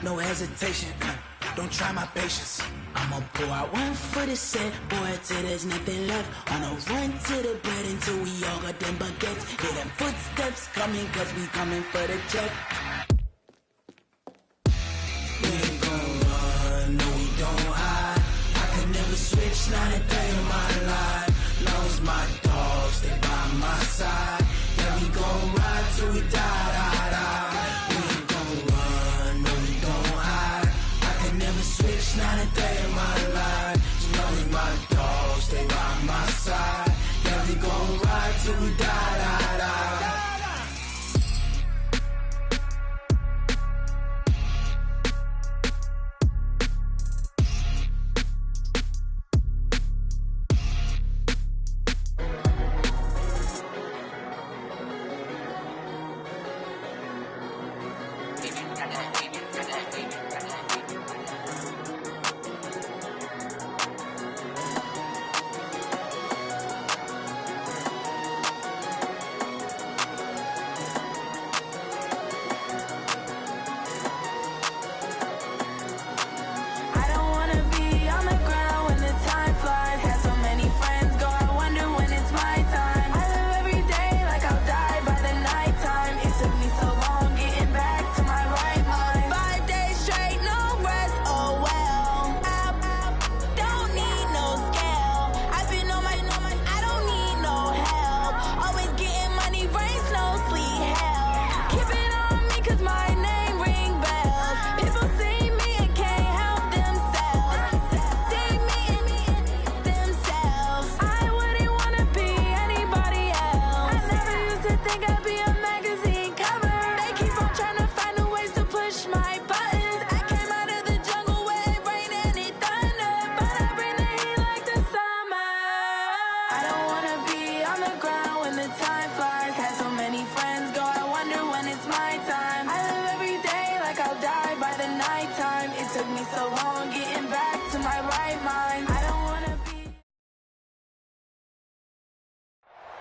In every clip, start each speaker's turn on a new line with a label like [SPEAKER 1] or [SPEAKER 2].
[SPEAKER 1] no hesitation. Don't try my patience. I'ma pour out one for the set, boy, till there's nothing left. On a run to the bread until we all got them baguettes. Hear them footsteps coming, cause we coming for the check. We ain't gon' run, no we don't hide. I could never switch, not a day in my life. Long as my dogs stay by my side. Yeah, we gon' ride till we die, die, die. We ain't gon' run, no we don't hide. I could never switch, not a day in my life. As long as my dogs stay by my side. Yeah, we gon' ride till we die, die, die.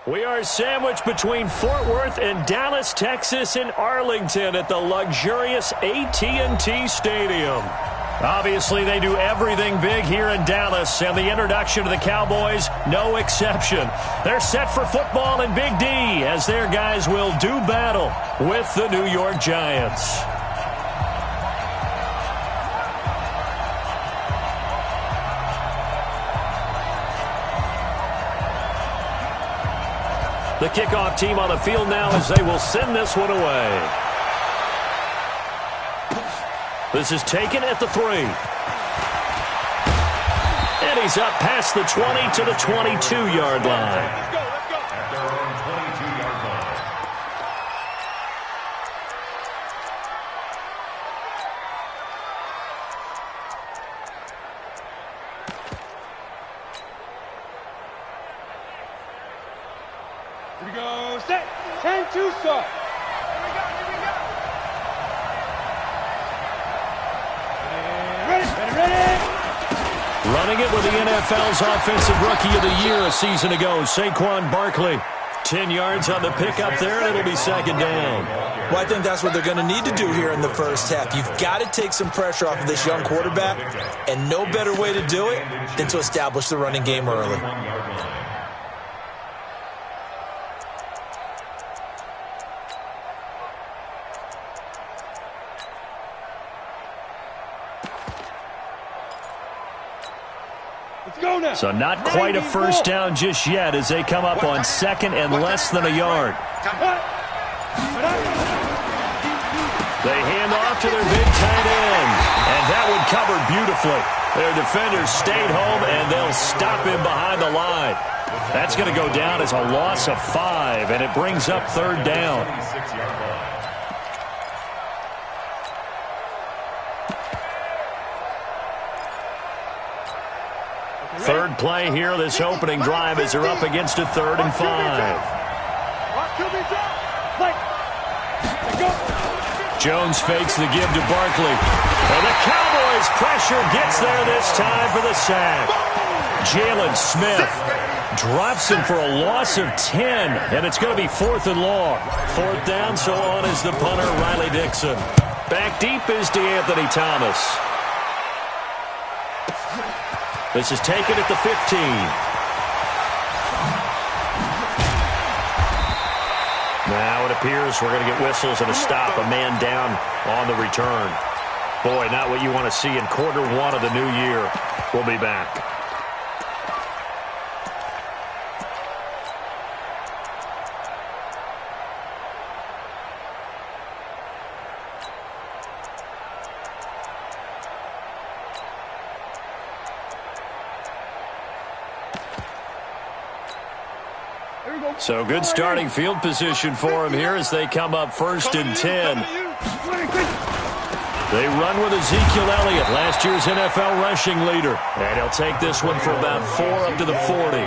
[SPEAKER 2] We are sandwiched between Fort Worth and Dallas, Texas, and Arlington at the luxurious AT&T Stadium. Obviously, they do everything big here in Dallas, and the introduction to the Cowboys, no exception. They're set for football in Big D as their guys will do battle with the New York Giants. The kickoff team on the field now as they will send this one away. This is taken at the 3. And he's up past the 20 to the 22-yard line.
[SPEAKER 3] Here we go, set, 10-2, start. Ready.
[SPEAKER 2] Running it with the NFL's Offensive Rookie of the Year a season ago, Saquon Barkley. 10 yards on the pickup there, and it'll be second down.
[SPEAKER 4] Well, I think that's what they're going to need to do here in the first half. You've got to take some pressure off of this young quarterback, and no better way to do it than to establish the running game early.
[SPEAKER 2] So not quite a first down just yet as they come up on second and less than a yard. They hand off to their big tight end, and that one covered beautifully. Their defenders stayed home, and they'll stop him behind the line. That's going to go down as a loss of 5, and it brings up third down. Third play here, this opening drive as they're up against a 3rd and 5. Jones fakes the give to Barkley. And the Cowboys pressure gets there this time for the sack. Jalen Smith drops him for a loss of 10, and it's going to be 4th and long. 4th down, so on is the punter, Riley Dixon. Back deep is DeAnthony Thomas. This is taken at the 15. Now it appears we're going to get whistles and a stop. A man down on the return. Boy, not what you want to see in quarter one of the new year. We'll be back. So good starting field position for him here as they come up 1st and 10. They run with Ezekiel Elliott, last year's NFL rushing leader. And he'll take this one for about 4 up to the 40.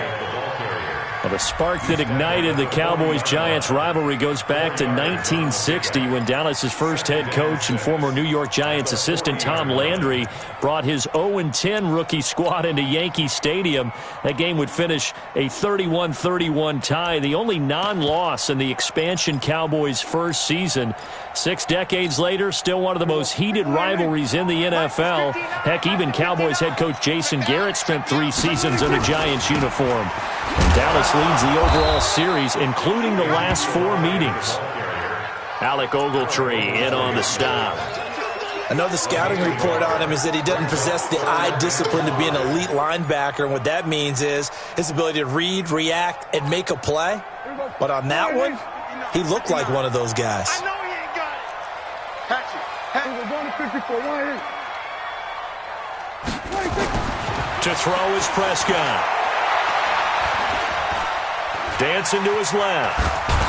[SPEAKER 2] Well, the spark that ignited the Cowboys-Giants rivalry goes back to 1960 when Dallas's first head coach and former New York Giants assistant Tom Landry brought his 0-10 rookie squad into Yankee Stadium. That game would finish a 31-31 tie, the only non-loss in the expansion Cowboys' first season. 6 decades later, still one of the most heated rivalries in the NFL. Heck, even Cowboys head coach Jason Garrett spent 3 seasons in a Giants uniform. And Dallas leads the overall series, including the last 4 meetings. Alec Ogletree in on the stop.
[SPEAKER 4] Another scouting report on him is that he doesn't possess the eye discipline to be an elite linebacker. And what that means is his ability to read, react, and make a play. But on that one, he looked like one of those guys.
[SPEAKER 3] I know he ain't got it. Hatch it. We're going to 54.
[SPEAKER 2] To throw is Prescott. Dancing to his left.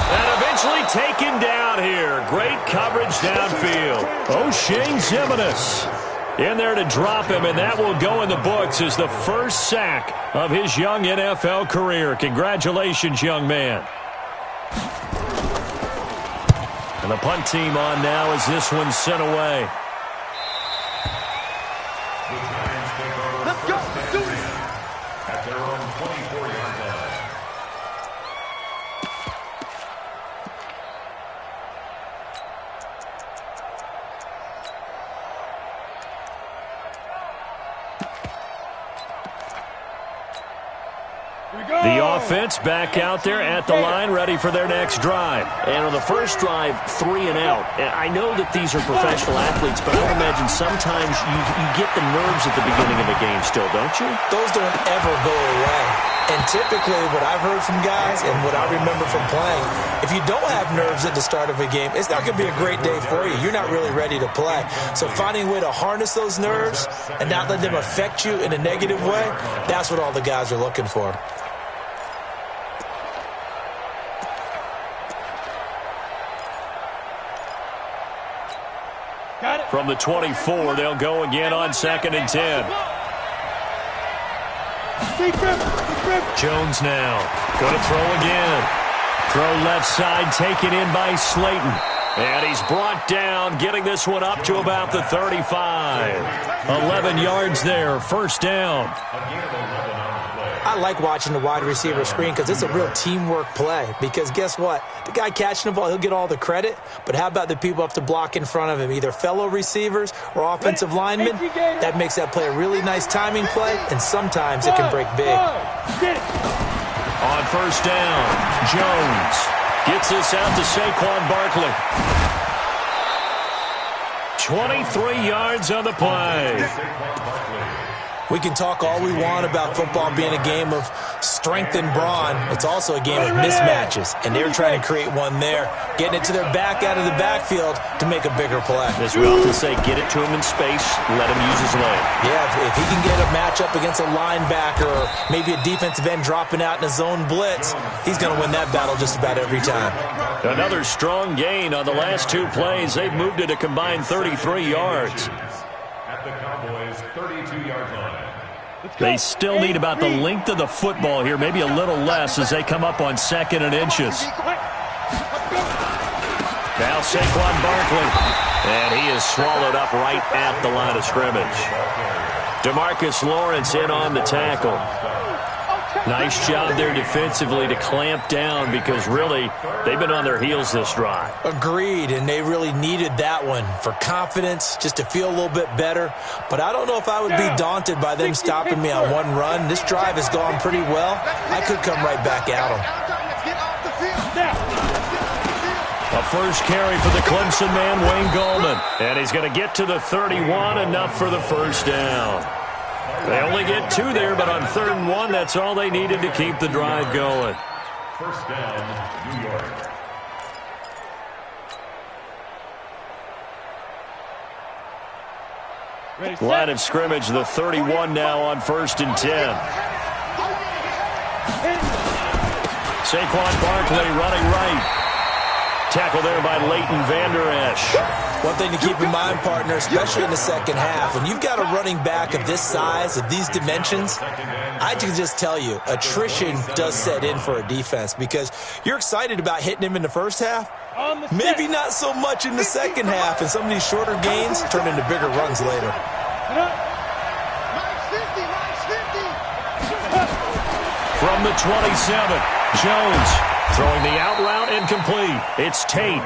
[SPEAKER 2] And eventually taken down here. Great coverage downfield. O'Shea Zimmerman in there to drop him, and that will go in the books as the first sack of his young NFL career. Congratulations, young man. And the punt team on now as this one's sent away.
[SPEAKER 3] Let's go. Do it.
[SPEAKER 5] At their own 24-yard line.
[SPEAKER 2] The offense back out there at the line, ready for their next drive.
[SPEAKER 6] And on the first drive, 3 and out. And I know that these are professional athletes, but I would imagine sometimes you get the nerves at the beginning of a game still, don't you?
[SPEAKER 4] Those don't ever go away. And typically what I've heard from guys and what I remember from playing, if you don't have nerves at the start of a game, it's not going to be a great day for you. You're not really ready to play. So finding a way to harness those nerves and not let them affect you in a negative way, that's what all the guys are looking for.
[SPEAKER 2] From the 24, they'll go again on 2nd and 10. Jones now. Going to throw again. Throw left side, taken in by Slayton. And he's brought down, getting this one up to about the 35. 11 yards there, first down.
[SPEAKER 4] I like watching the wide receiver screen because it's a real teamwork play. Because guess what? The guy catching the ball, he'll get all the credit. But how about the people up to block in front of him, either fellow receivers or offensive linemen? That makes that play a really nice timing play, and sometimes it can break big.
[SPEAKER 2] On first down, Jones gets this out to Saquon Barkley. 23 yards on the play.
[SPEAKER 4] We can talk all we want about football being a game of strength and brawn. It's also a game of mismatches, and they're trying to create one there, getting it to their back out of the backfield to make a bigger play.
[SPEAKER 6] As we often say, get it to him in space, let him use his leg.
[SPEAKER 4] Yeah, if he can get a matchup against a linebacker or maybe a defensive end dropping out in a zone blitz, he's going to win that battle just about every time.
[SPEAKER 2] Another strong gain on the last 2 plays. They've moved it a combined 33 yards.
[SPEAKER 5] At the Cowboys' 32-yard line.
[SPEAKER 2] They still need about the length of the football here, maybe a little less as they come up on 2nd and inches. Now Saquon Barkley, and he is swallowed up right at the line of scrimmage. DeMarcus Lawrence in on the tackle. Nice job there defensively to clamp down because really they've been on their heels this drive.
[SPEAKER 4] Agreed, and they really needed that one for confidence, just to feel a little bit better. But I don't know if I would be daunted by them stopping me on one run. This drive has gone pretty well. I could come right back at them.
[SPEAKER 2] A first carry for the Clemson man, Wayne Gallman. And he's going to get to the 31, enough for the first down. They only get 2 there, but on 3rd and 1, that's all they needed to keep the drive going.
[SPEAKER 5] First down, New York.
[SPEAKER 2] Line of scrimmage, the 31 now on 1st and 10. Saquon Barkley running right. Tackle there by Leighton Vander Esch.
[SPEAKER 4] One thing to keep in mind, partner, especially in the second half, when you've got a running back of this size, of these dimensions, I can just tell you, attrition does set in for a defense because you're excited about hitting him in the first half. Maybe not so much in the second half, and some of these shorter gains turn into bigger runs later.
[SPEAKER 2] From the 27, Jones throwing the out route incomplete. It's Tate.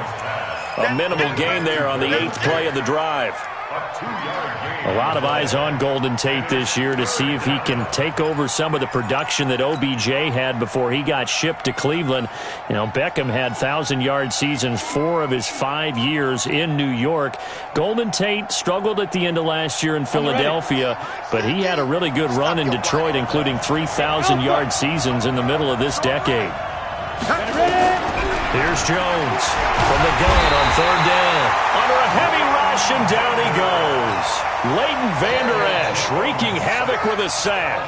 [SPEAKER 2] A minimal gain there on the 8th play of the drive. A lot of eyes on Golden Tate this year to see if he can take over some of the production that OBJ had before he got shipped to Cleveland. You know, Beckham had 1,000-yard seasons 4 of his 5 years in New York. Golden Tate struggled at the end of last year in Philadelphia, but he had a really good run in Detroit, including 3,000-yard seasons in the middle of this decade. Here's Jones from the gun on 3rd down. Under a heavy rush, and down he goes. Leighton Vander Esch wreaking havoc with a sack.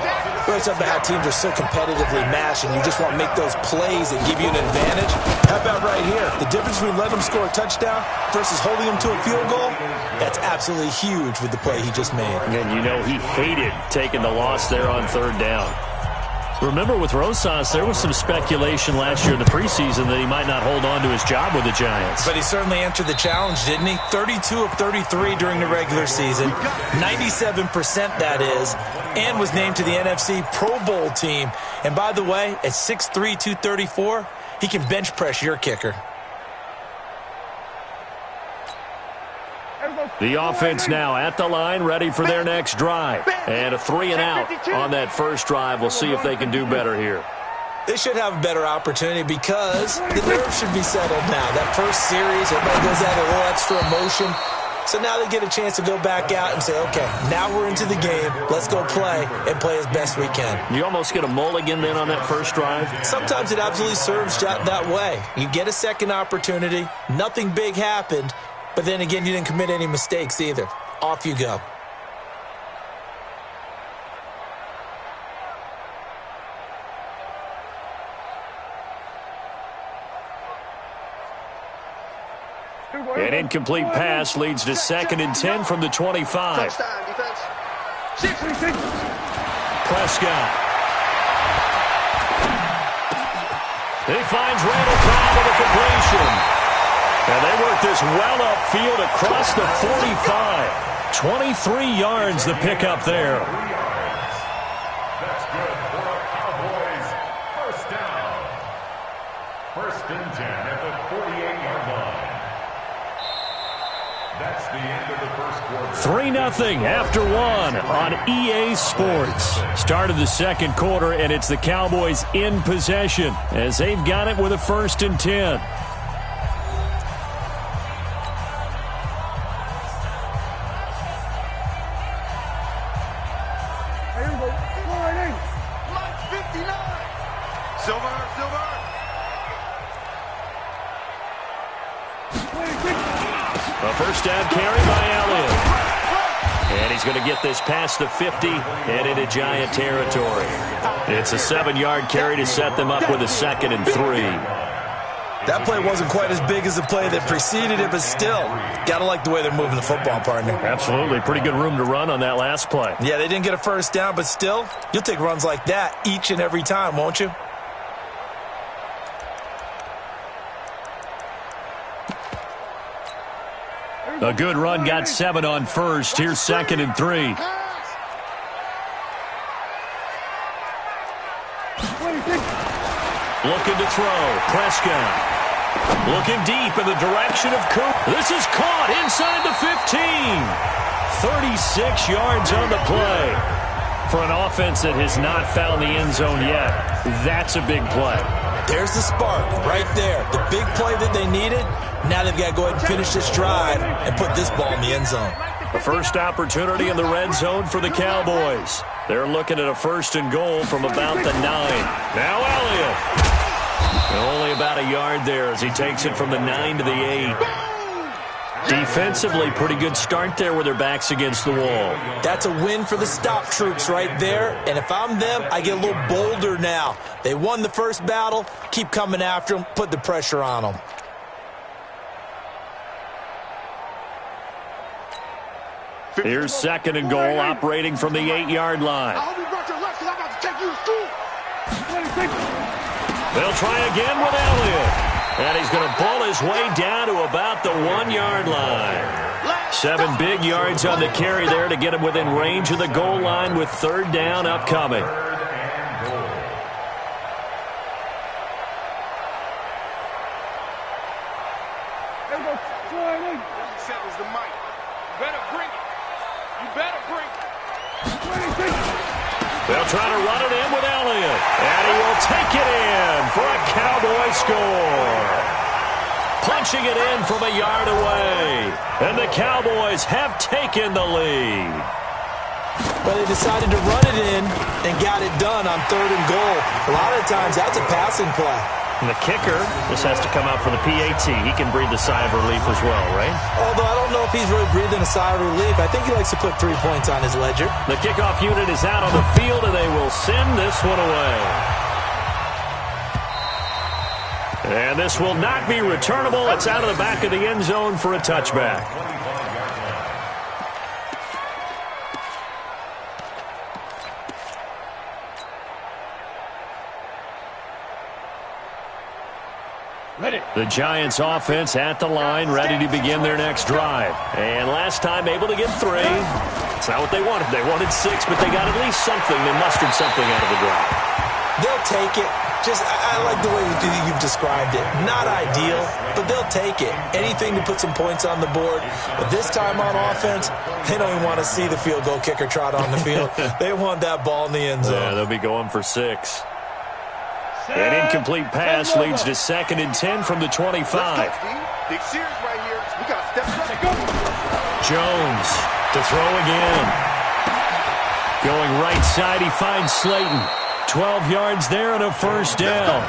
[SPEAKER 4] It's something how teams are so competitively matched, and you just want to make those plays that give you an advantage. How about right here? The difference between letting them score a touchdown versus holding them to a field goal, that's absolutely huge with the play he just made.
[SPEAKER 2] And you know he hated taking the loss there on 3rd down. Remember, with Rosas, there was some speculation last year in the preseason that he might not hold on to his job with the Giants.
[SPEAKER 4] But he certainly answered the challenge, didn't he? 32 of 33 during the regular season, 97% that is, and was named to the NFC Pro Bowl team. And by the way, at 6'3", 234, he can bench press your kicker.
[SPEAKER 2] The offense now at the line, ready for their next drive. And a 3 and out on that first drive. We'll see if they can do better here.
[SPEAKER 4] They should have a better opportunity because the nerves should be settled now. That first series, everybody goes out a little extra emotion. So now they get a chance to go back out and say, okay, now we're into the game. Let's go play and play as best we can.
[SPEAKER 2] You almost get a mulligan then on that first drive?
[SPEAKER 4] Sometimes it absolutely serves that way. You get a second opportunity. Nothing big happened. But then again, you didn't commit any mistakes either. Off you go.
[SPEAKER 2] An incomplete pass leads to 2nd and 10 from the 25. Prescott. He finds Randall Cobb with a completion. And they work this well upfield across the 45. 23 yards the pickup there.
[SPEAKER 5] That's good for the Cowboys. First down. 1st and 10 at the 48-yard line. That's the end of the first quarter.
[SPEAKER 2] 3-0 after 1 on EA Sports. Start of the second quarter, and it's the Cowboys in possession as they've got it with a 1st and 10. A first down carry by Elliott. And he's going to get this past the 50 and into Giant territory. It's a 7-yard carry to set them up with a 2nd and 3.
[SPEAKER 4] That play wasn't quite as big as the play that preceded it, but still, got to like the way they're moving the football, partner.
[SPEAKER 2] Absolutely. Pretty good room to run on that last play.
[SPEAKER 4] Yeah, they didn't get a first down, but still, you'll take runs like that each and every time, won't you?
[SPEAKER 2] A good run, got 7 on first. Here's 2nd and 3. Looking to throw. Prescott. Looking deep in the direction of Coop. This is caught inside the 15. 36 yards on the play. For an offense that has not found the end zone yet, that's a big play.
[SPEAKER 4] There's the spark right there. The big play that they needed. Now they've got to go ahead and finish this drive and put this ball in the end zone.
[SPEAKER 2] The first opportunity in the red zone for the Cowboys. They're looking at a 1st and goal from about the 9. Now Elliott. Only about a yard there as he takes it from the 9 to the 8. Defensively, pretty good start there with their backs against the wall.
[SPEAKER 4] That's a win for the stop troops right there. And if I'm them, I get a little bolder now. They won the first battle. Keep coming after them. Put the pressure on them.
[SPEAKER 2] Here's 2nd and goal, operating from the 8-yard line. They'll try again with Elliott. And he's going to pull his way down to about the 1-yard line. 7 big yards on the carry there to get him within range of the goal line with 3rd down upcoming. They'll try to run it in with Elliott. And he will take it in for a Cowboy score. Punching it in from a yard away. And the Cowboys have taken the lead.
[SPEAKER 4] But they decided to run it in and got it done on 3rd and goal. A lot of times that's a passing play.
[SPEAKER 2] And the kicker, this has to come out for the PAT. He can breathe a sigh of relief as well, right?
[SPEAKER 4] Although I don't know if he's really breathing a sigh of relief. I think he likes to put 3 points on his ledger.
[SPEAKER 2] The kickoff unit is out on the field, and they will send this one away. And this will not be returnable. It's out of the back of the end zone for a touchback. The Giants offense at the line, ready to begin their next drive. And last time able to get 3. It's not what they wanted. They wanted 6, but they got at least something. They mustered something out of the drive.
[SPEAKER 4] They'll take it. I like the way you've described it. Not ideal, but they'll take it. Anything to put some points on the board. But this time on offense, they don't even want to see the field goal kicker trot on the field. They want that ball in the end zone.
[SPEAKER 2] Yeah, they'll be going for 6. An incomplete pass leads to 2nd and 10 from the 25.
[SPEAKER 3] Big series right here. We got to step up.
[SPEAKER 2] Jones to throw again. Going right side, he finds Slayton. 12 yards there and a 1st down.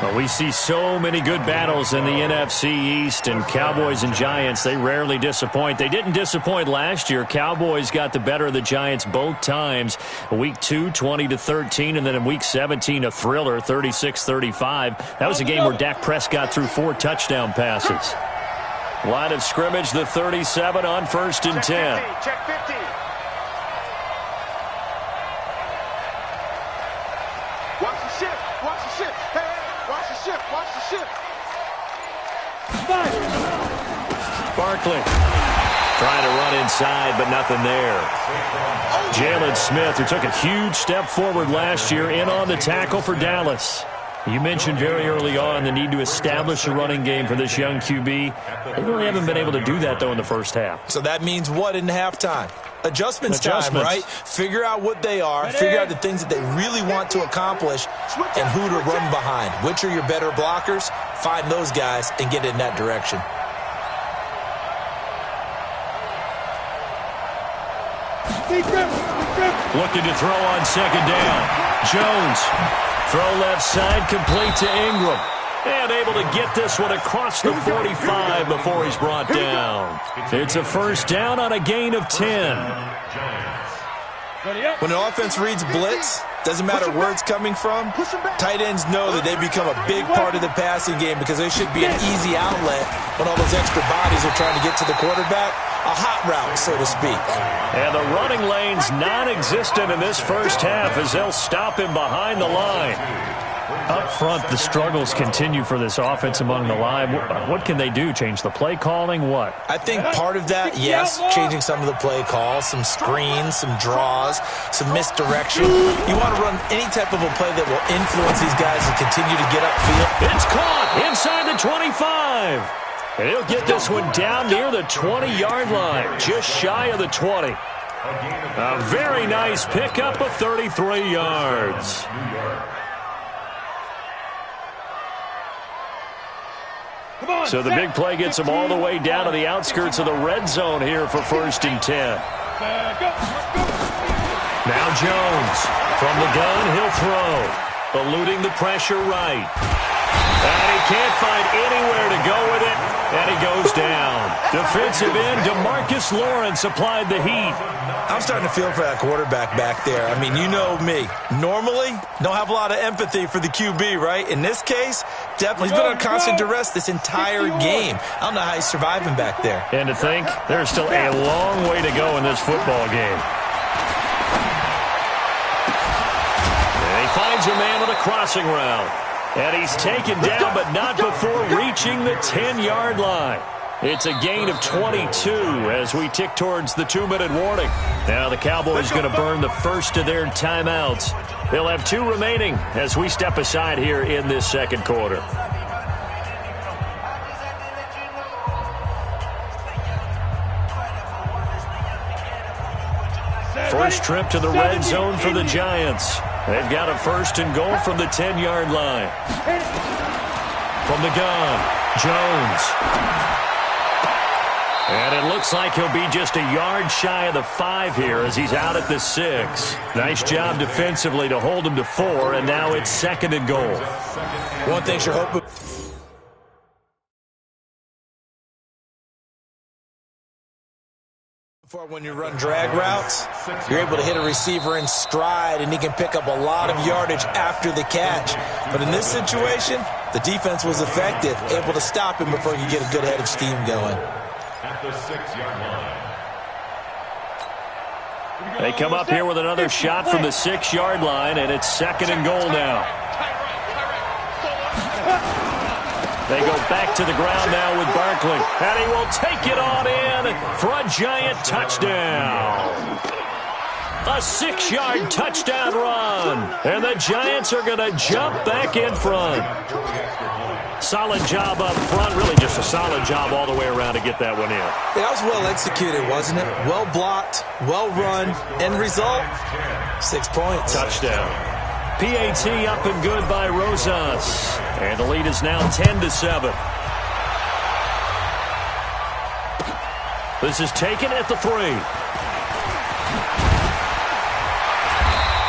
[SPEAKER 2] Well, we see so many good battles in the NFC East, and Cowboys and Giants, they rarely disappoint. They didn't disappoint last year. Cowboys got the better of the Giants both times. Week 2, 20-13, and then in Week 17, a thriller, 36-35. That was a game where Dak Prescott threw 4 touchdown passes. Line of scrimmage, the 37 on 1st and 10.
[SPEAKER 3] Check 15. Watch the shift. Watch the shift. Hey, watch the shift. Watch the shift.
[SPEAKER 2] Barkley trying to run inside, but nothing there. Jalen Smith, who took a huge step forward last year, in on the tackle for Dallas. You mentioned very early on the need to establish a running game for this young QB. They really haven't been able to do that, though, in the first half.
[SPEAKER 4] So that means what in halftime? Adjustments time, right? Figure out what they are, figure out the things that they really want to accomplish, and who to run behind. Which are your better blockers? Find those guys and get in that direction.
[SPEAKER 2] Looking to throw on 2nd down. Jones, throw left side, complete to Ingram. And able to get this one across the 45 before he's brought down. It's a 1st down on a gain of 10.
[SPEAKER 4] When an offense reads blitz, doesn't matter where it's coming from, tight ends know that they become a big part of the passing game because they should be an easy outlet when all those extra bodies are trying to get to the quarterback. A hot route, so to speak.
[SPEAKER 2] And the running lane's non-existent in this first half as they'll stop him behind the line. Up front, the struggles continue for this offense among the line. What can they do? Change the play calling? What?
[SPEAKER 4] I think part of that, yes, changing some of the play calls, some screens, some draws, some misdirection. You want to run any type of a play that will influence these guys and continue to get upfield.
[SPEAKER 2] It's caught inside the 25. And he'll get this one down near the 20-yard line, just shy of the 20. A very nice pickup of 33 yards. So the big play gets him all the way down to the outskirts of the red zone here for 1st and 10. Now Jones. From the gun, he'll throw. Eluding the pressure right. And he can't find anywhere to go with it. And he goes down. Defensive end DeMarcus Lawrence applied the heat.
[SPEAKER 4] I'm starting to feel for that quarterback back there. I mean, you know me. Normally, don't have a lot of empathy for the QB, right? In this case, definitely, he's been on constant duress this entire game. I don't know how he's surviving back there.
[SPEAKER 2] And to think, there's still a long way to go in this football game. And he finds a man with a crossing route. And he's taken down, but not before reaching the 10-yard line. It's a gain of 22 as we tick towards the 2-minute warning. Now the Cowboys going to burn the first of their timeouts. They'll have 2 remaining as we step aside here in this second quarter. First trip to the red zone for the Giants. They've got a 1st and goal from the 10-yard line. From the gun, Jones. And it looks like he'll be just a yard shy of the 5 here as he's out at the 6. Nice job defensively to hold him to 4, and now it's 2nd and goal.
[SPEAKER 4] One thing you're hoping for when you run drag routes, you're able to hit a receiver in stride, and he can pick up a lot of yardage after the catch. But in this situation, the defense was effective, able to stop him before you get a good head of steam going.
[SPEAKER 5] At the 6-yard line.
[SPEAKER 2] They come up here with another shot from the 6-yard line, and it's 2nd and goal now. They go back to the ground now with Barkley, and he will take it on in for a Giant touchdown. A 6-yard touchdown run, and the Giants are going to jump back in front. Solid job up front, really just a solid job all the way around to get that one in.
[SPEAKER 4] That was well executed, wasn't it? Well blocked, well run, end result, 6 points.
[SPEAKER 2] Touchdown. PAT up and good by Rosas, and the lead is now 10-7. This is taken at the 3.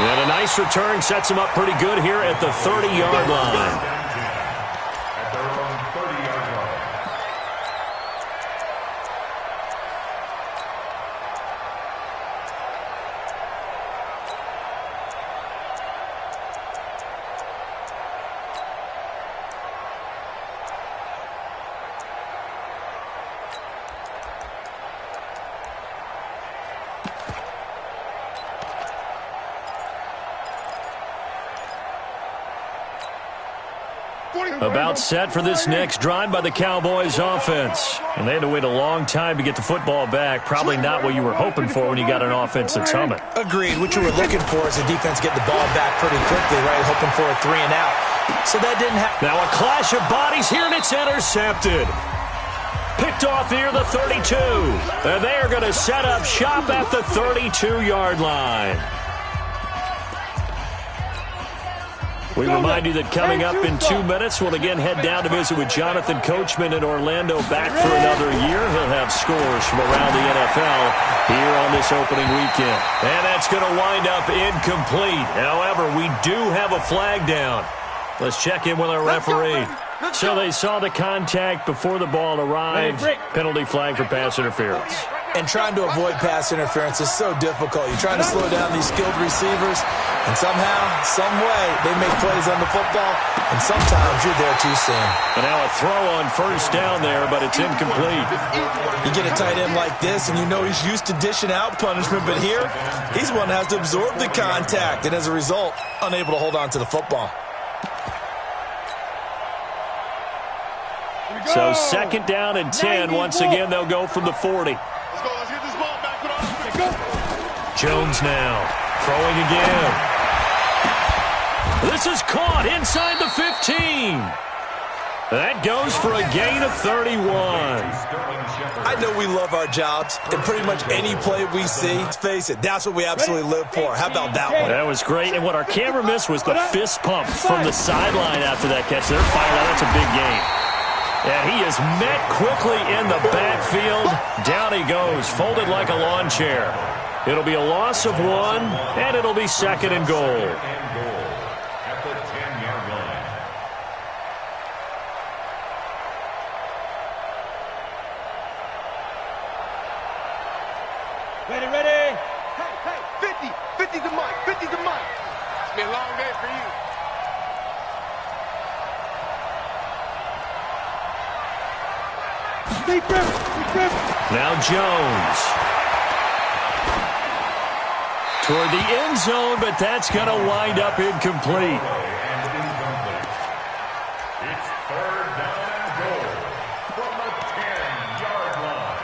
[SPEAKER 2] And a nice return sets him up pretty good here at the 30-yard line. About set for this next drive by the Cowboys offense. And they had to wait a long time to get the football back. Probably not what you were hoping for when you got an offense that's humming.
[SPEAKER 4] Agreed. What you were looking for is the defense get the ball back pretty quickly, right? Hoping for a 3 and out. So that didn't happen.
[SPEAKER 2] Now a clash of bodies here, and it's intercepted. Picked off near the 32. And they are going to set up shop at the 32-yard line. We remind you that coming up in 2 minutes, we'll again head down to visit with Jonathan Coachman in Orlando, back for another year. He'll have scores from around the NFL here on this opening weekend. And that's going to wind up incomplete. However, we do have a flag down. Let's check in with our referee. So they saw the contact before the ball arrived. Penalty flag for pass interference.
[SPEAKER 4] And trying to avoid pass interference is so difficult. You're trying to slow down these skilled receivers, and somehow, some way, they make plays on the football, and sometimes you're there too soon.
[SPEAKER 2] And now a throw on 1st down there, but it's incomplete.
[SPEAKER 4] You get a tight end like this, and you know he's used to dishing out punishment, but here, he's one that has to absorb the contact, and as a result, unable to hold on to the football.
[SPEAKER 2] So 2nd down and 10. Once again, they'll go from the 40.
[SPEAKER 3] Let's go. Let's get this ball back. Go.
[SPEAKER 2] Jones now throwing again. This is caught inside the 15. That goes for a gain of 31.
[SPEAKER 4] I know we love our jobs, and pretty much any play we see, let's face it, that's what we absolutely live for. How about that one?
[SPEAKER 2] That was great, and what our camera missed was the fist pump from the sideline after that catch. They're fired out. That's a big gain. And he is met quickly in the backfield. Down he goes, folded like a lawn chair. It'll be a loss of 1, and it'll be 2nd and goal.
[SPEAKER 5] At the 10-yard line.
[SPEAKER 3] Ready. Hey, 50. 50's the mark. 50's the mark. It's been a long day for you.
[SPEAKER 2] Now Jones. Toward the end zone, but that's going to wind up incomplete.
[SPEAKER 5] And incomplete. It's 3rd down and goal from the 10-yard line.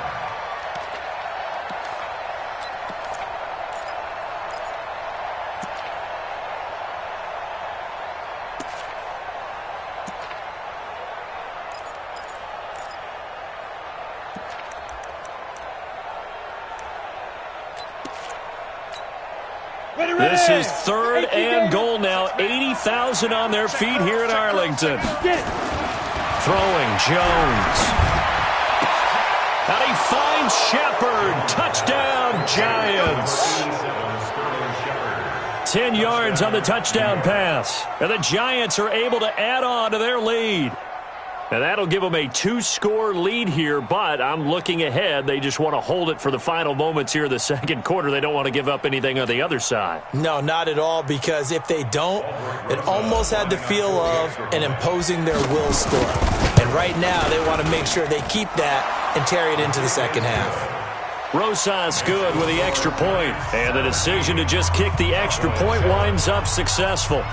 [SPEAKER 2] This is 3rd and goal now. 80,000 on their feet here in Arlington. Throwing Jones. And he finds Shepard. Touchdown, Giants. 10 yards on the touchdown pass. And the Giants are able to add on to their lead. And that'll give them a 2-score lead here, but I'm looking ahead. They just want to hold it for the final moments here in the 2nd quarter. They don't want to give up anything on the other side.
[SPEAKER 4] No, not at all, because if they don't, it almost had the feel of an imposing their will score. And right now, they want to make sure they keep that and carry it into the 2nd half.
[SPEAKER 2] Rosas good with the extra point. And the decision to just kick the extra point winds up successful.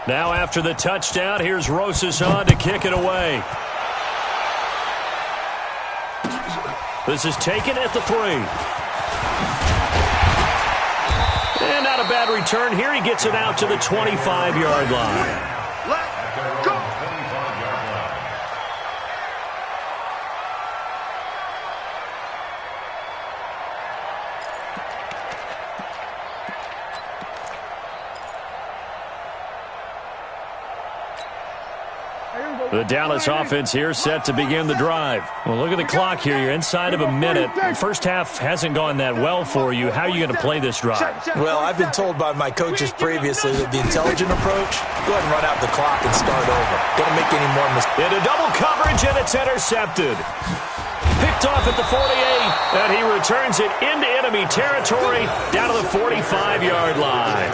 [SPEAKER 2] Now after the touchdown, here's Rosas on to kick it away. This is taken at the 3. And not a bad return here. He gets it out to the 25-yard line.
[SPEAKER 3] Let's go.
[SPEAKER 2] The Dallas offense here set to begin the drive. Well, look at the clock here. You're inside of a minute. The first half hasn't gone that well for you. How are you going to play this drive?
[SPEAKER 4] Well, I've been told by my coaches previously that the intelligent approach, go ahead and run out the clock and start over. Don't make any more mistakes.
[SPEAKER 2] Into double coverage, and it's intercepted. Picked off at the 48, and he returns it into enemy territory down to the 45-yard line.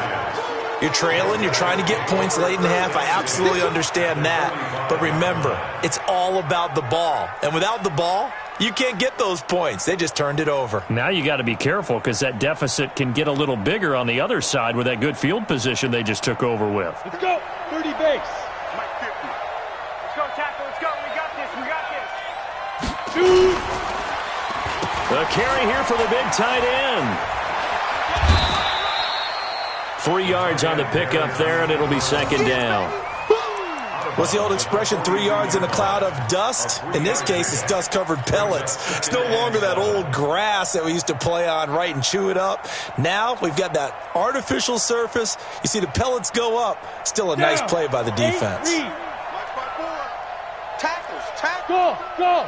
[SPEAKER 4] You're trailing. You're trying to get points late in the half. I absolutely understand that. But remember, it's all about the ball. And without the ball, you can't get those points. They just turned it over.
[SPEAKER 2] Now you got to be careful because that deficit can get a little bigger on the other side with that good field position they just took over with.
[SPEAKER 3] Let's go. 30 base. Mike 50. Let's go, tackle. Let's go. We got this. We got this. Shoot.
[SPEAKER 2] The carry here for the big tight end. 3 yards on the pickup there, and it'll be 2nd down.
[SPEAKER 4] What's the old expression, 3 yards in a cloud of dust? In this case, it's dust-covered pellets. It's no longer that old grass that we used to play on, right, and chew it up. Now we've got that artificial surface. You see the pellets go up. Still a nice play by the defense.
[SPEAKER 3] Tackles. Go.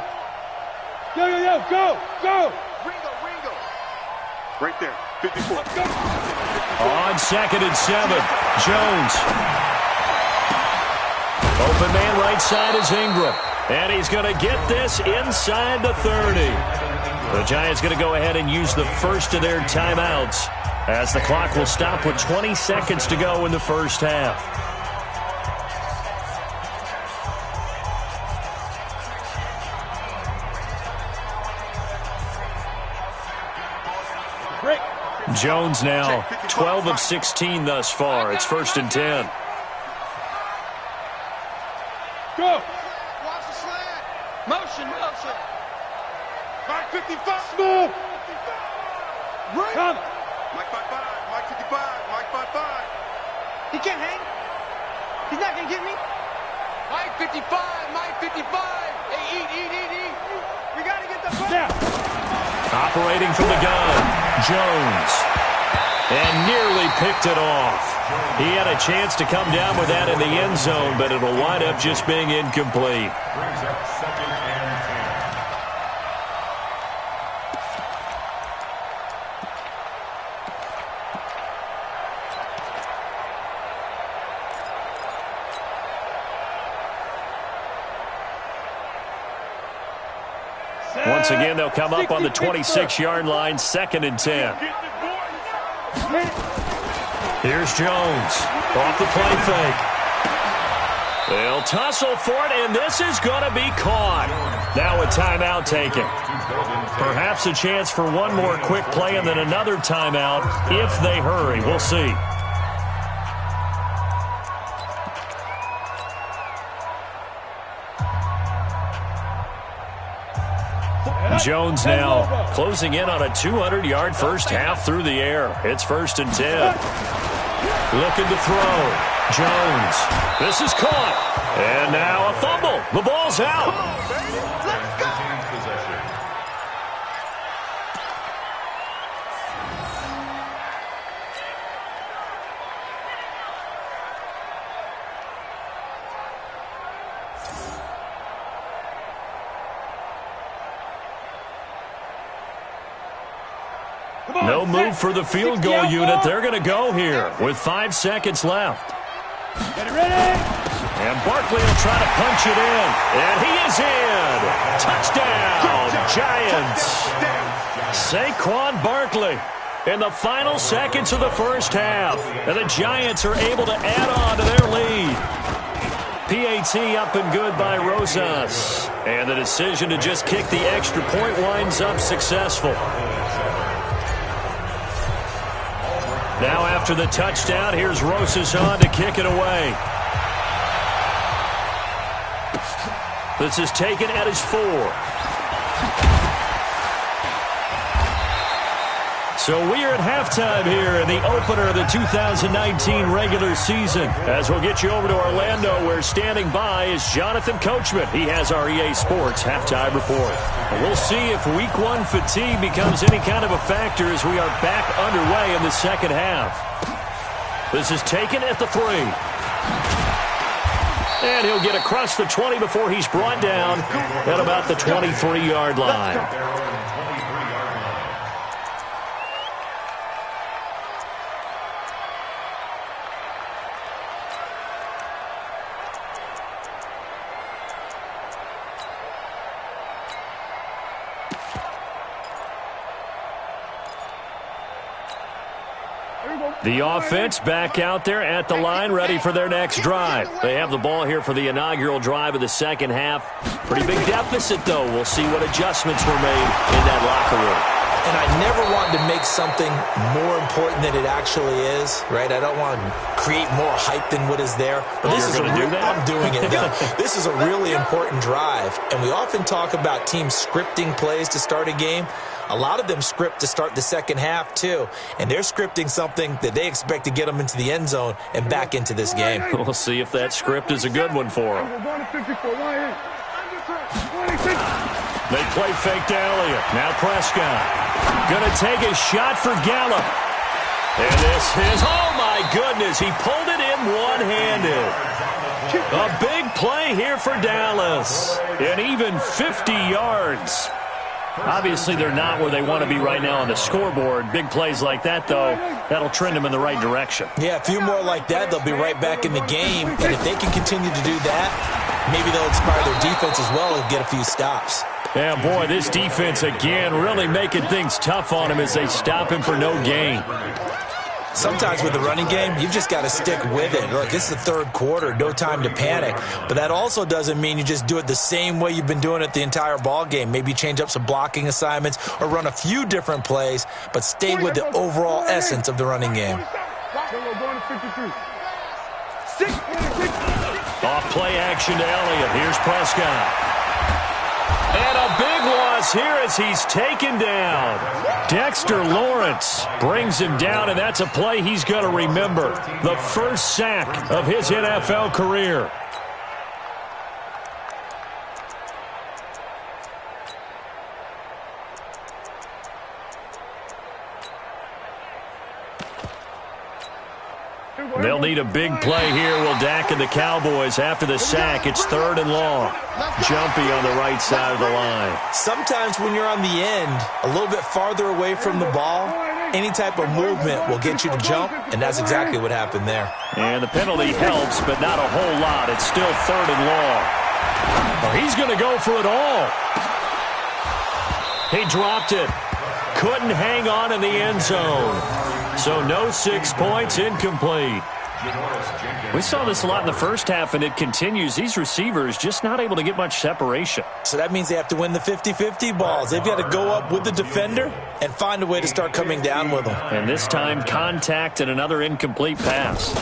[SPEAKER 3] Yo. Go. Ringo. Right there. 54.
[SPEAKER 2] On 2nd and 7, Jones. Open man right side is Ingram. And he's going to get this inside the 30. The Giants going to go ahead and use the first of their timeouts as the clock will stop with 20 seconds to go in the first half. Jones now 12 of 16 thus far. It's 1st and 10.
[SPEAKER 3] Go. Watch the slant. Motion. Mike 55. Move. Right. Come. Mike 55. Mike 55. Mike 55. He can't hang. He's not going to get me. Mike 55. Mike 55. Hey, eat. We got to get the ball. Yeah.
[SPEAKER 2] Operating from the gun, Jones. And nearly picked it off. He had a chance to come down with that in the end zone, but it'll wind up just being incomplete.
[SPEAKER 5] Brings up 2nd and
[SPEAKER 2] 10. Once again, they'll come up on the 26-yard line, 2nd and 10. Here's Jones off the play fake. They'll tussle for it, and this is going to be caught. Now a timeout taken. Perhaps a chance for one more quick play and then another timeout if they hurry. We'll see. Jones now closing in on a 200-yard first half through the air. It's 1st and 10. Looking to throw. Jones. This is caught. And now a fumble. The ball's out. No move for the field goal unit. They're going to go here with 5 seconds left.
[SPEAKER 3] Get ready.
[SPEAKER 2] And Barkley will try to punch it in. And he is in. Touchdown, Giants. Saquon Barkley in the final seconds of the first half. And the Giants are able to add on to their lead. PAT up and good by Rosas. And the decision to just kick the extra point winds up successful. Now after the touchdown, here's Rosas on to kick it away. This is taken at his 4. So we are at halftime here in the opener of the 2019 regular season. As we'll get you over to Orlando, where standing by is Jonathan Coachman. He has our EA Sports halftime report. And we'll see if week 1 fatigue becomes any kind of a factor as we are back underway in the second half. This is taken at the 3. And he'll get across the 20 before he's brought down at about the 23-yard line. The offense back out there at the line, ready for their next drive. They have the ball here for the inaugural drive of the second half. Pretty big deficit, though. We'll see what adjustments were made in that locker room.
[SPEAKER 4] And I never wanted to make something more important than it actually is, right? I don't want to create more hype than what is there. But this is
[SPEAKER 2] going to do that?
[SPEAKER 4] I'm doing it. No, this is a really important drive. And we often talk about teams scripting plays to start a game. A lot of them script to start the second half, too. And they're scripting something that they expect to get them into the end zone and back into this game.
[SPEAKER 2] We'll see if that script is a good one for them. They play fake to Elliott. Now Prescott. Going to take a shot for Gallup. And this is, oh my goodness, he pulled it in one-handed. A big play here for Dallas. And even 50 yards. Obviously, they're not where they want to be right now on the scoreboard. Big plays like that, though, that'll trend them in the right direction.
[SPEAKER 4] Yeah, a few more like that, they'll be right back in the game. And if they can continue to do that, maybe they'll inspire their defense as well and get a few stops.
[SPEAKER 2] Yeah, boy, this defense, again, really making things tough on him as they stop him for no gain.
[SPEAKER 4] Sometimes with the running game, you've just got to stick with it. Look, it's the third quarter, no time to panic. But that also doesn't mean you just do it the same way you've been doing it the entire ball game. Maybe change up some blocking assignments or run a few different plays, but stay with the overall essence of the running game.
[SPEAKER 2] Off play action to Elliott. Here's Prescott. And a big loss here as he's taken down. Dexter Lawrence brings him down, and that's a play he's going to remember. The first sack of his NFL career. They'll need a big play here. Will Dak and the Cowboys after the sack. It's 3rd and long. Jumpy on the right side of the line.
[SPEAKER 4] Sometimes when you're on the end, a little bit farther away from the ball, any type of movement will get you to jump, and that's exactly what happened there.
[SPEAKER 2] And the penalty helps, but not a whole lot. It's still 3rd and long. Well, he's going to go for it all. He dropped it. Couldn't hang on in the end zone. So no 6 points, incomplete. We saw this a lot in the first half, and it continues. These receivers just not able to get much separation.
[SPEAKER 4] So that means they have to win the 50-50 balls. They've got to go up with the defender and find a way to start coming down with them.
[SPEAKER 2] And this time, contact and another incomplete pass.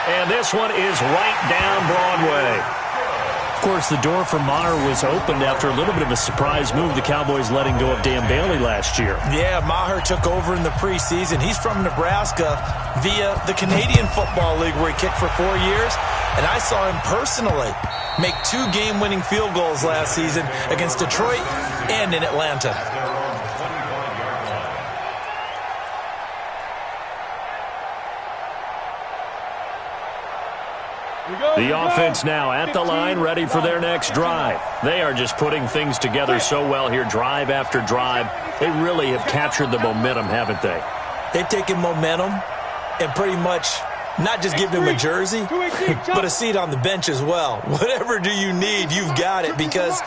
[SPEAKER 2] And this one is right down Broadway. Of course, the door for Maher was opened after a little bit of a surprise move, the Cowboys letting go of Dan Bailey last year.
[SPEAKER 4] Yeah, Maher took over in the preseason. He's from Nebraska via the Canadian Football League where he kicked for 4 years. And I saw him personally make 2 game-winning field goals last season against Detroit and in Atlanta.
[SPEAKER 2] The offense now at the line, ready for their next drive. They are just putting things together so well here, drive after drive. They really have captured the momentum, haven't they?
[SPEAKER 4] They've taken momentum and pretty much not just given him a jersey, but a seat on the bench as well. Whatever do you need, you've got it, because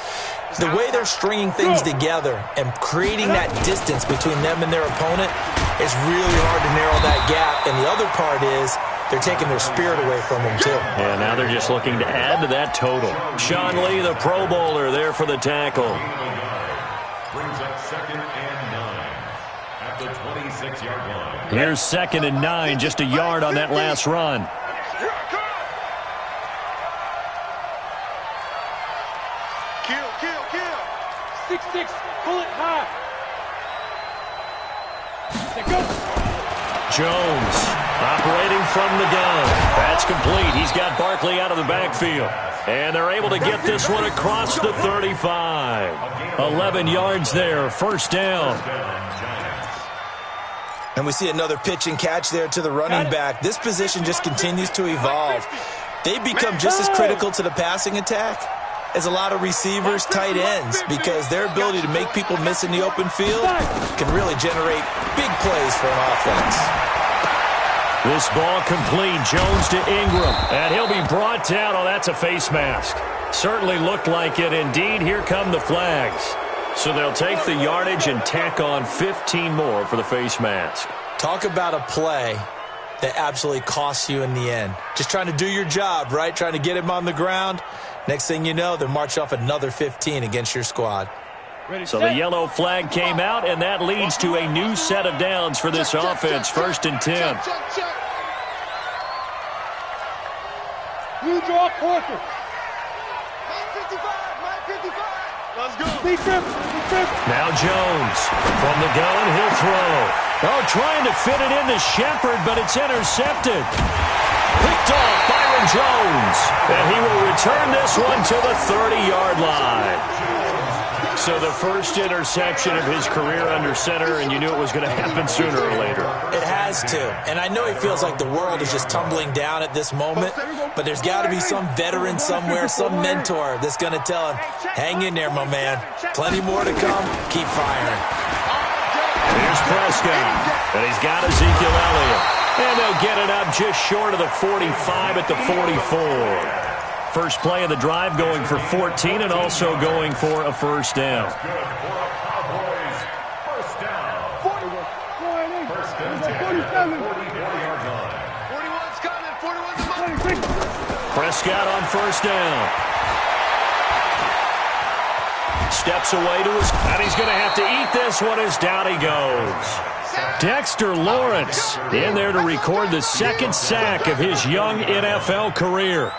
[SPEAKER 4] the way they're stringing things together and creating that distance between them and their opponent, it's really hard to narrow that gap. And the other part is, they're taking their spirit away from them, too.
[SPEAKER 2] Yeah, now they're just looking to add to that total. Sean Lee, the Pro Bowler, there for the tackle.
[SPEAKER 5] Brings up 2nd and 9 at the 26-yard line.
[SPEAKER 2] Here's 2nd and 9, just a yard on that last run.
[SPEAKER 3] Kill. 6-6, pull it high. Go.
[SPEAKER 2] Jones operating from the gun. That's complete. He's got Barkley out of the backfield. And they're able to get this one across the 35. 11 yards there, 1st down.
[SPEAKER 4] And we see another pitch and catch there to the running back. This position just continues to evolve. They become just as critical to the passing attack as a lot of receivers, tight ends, because their ability to make people miss in the open field can really generate big plays for an offense.
[SPEAKER 2] This ball complete. Jones to Ingram. And he'll be brought down. Oh, that's a face mask. Certainly looked like it. Indeed, here come the flags. So they'll take the yardage and tack on 15 more for the face mask.
[SPEAKER 4] Talk about a play that absolutely costs you in the end. Just trying to do your job, right? Trying to get him on the ground. Next thing you know, they'll march off another 15 against your squad.
[SPEAKER 2] So the yellow flag came out, and that leads to a new set of downs for this offense. 1st and 10.
[SPEAKER 3] You draw quarter. Let's go.
[SPEAKER 2] Now Jones from the gun. He'll throw. Oh, trying to fit it into Shepard, but it's intercepted. Picked off Byron Jones. And he will return this one to the 30-yard line. So the first interception of his career under center, and you knew it was going to happen sooner or later.
[SPEAKER 4] It has to. And I know he feels like the world is just tumbling down at this moment, but there's got to be some veteran somewhere, some mentor that's going to tell him, hang in there, my man. Plenty more to come. Keep firing.
[SPEAKER 2] Here's Prescott, and he's got Ezekiel Elliott. And they'll get it up just short of the 45 at the 44. First play of the drive going for 14 and also going for a first down.
[SPEAKER 5] First down. First and 10. 40-yard line.
[SPEAKER 3] 41's coming. 41's coming.
[SPEAKER 2] Prescott on first down. Steps away to his, and he's going to have to eat this one as down he goes. Dexter Lawrence in there to record the second sack of his young NFL career.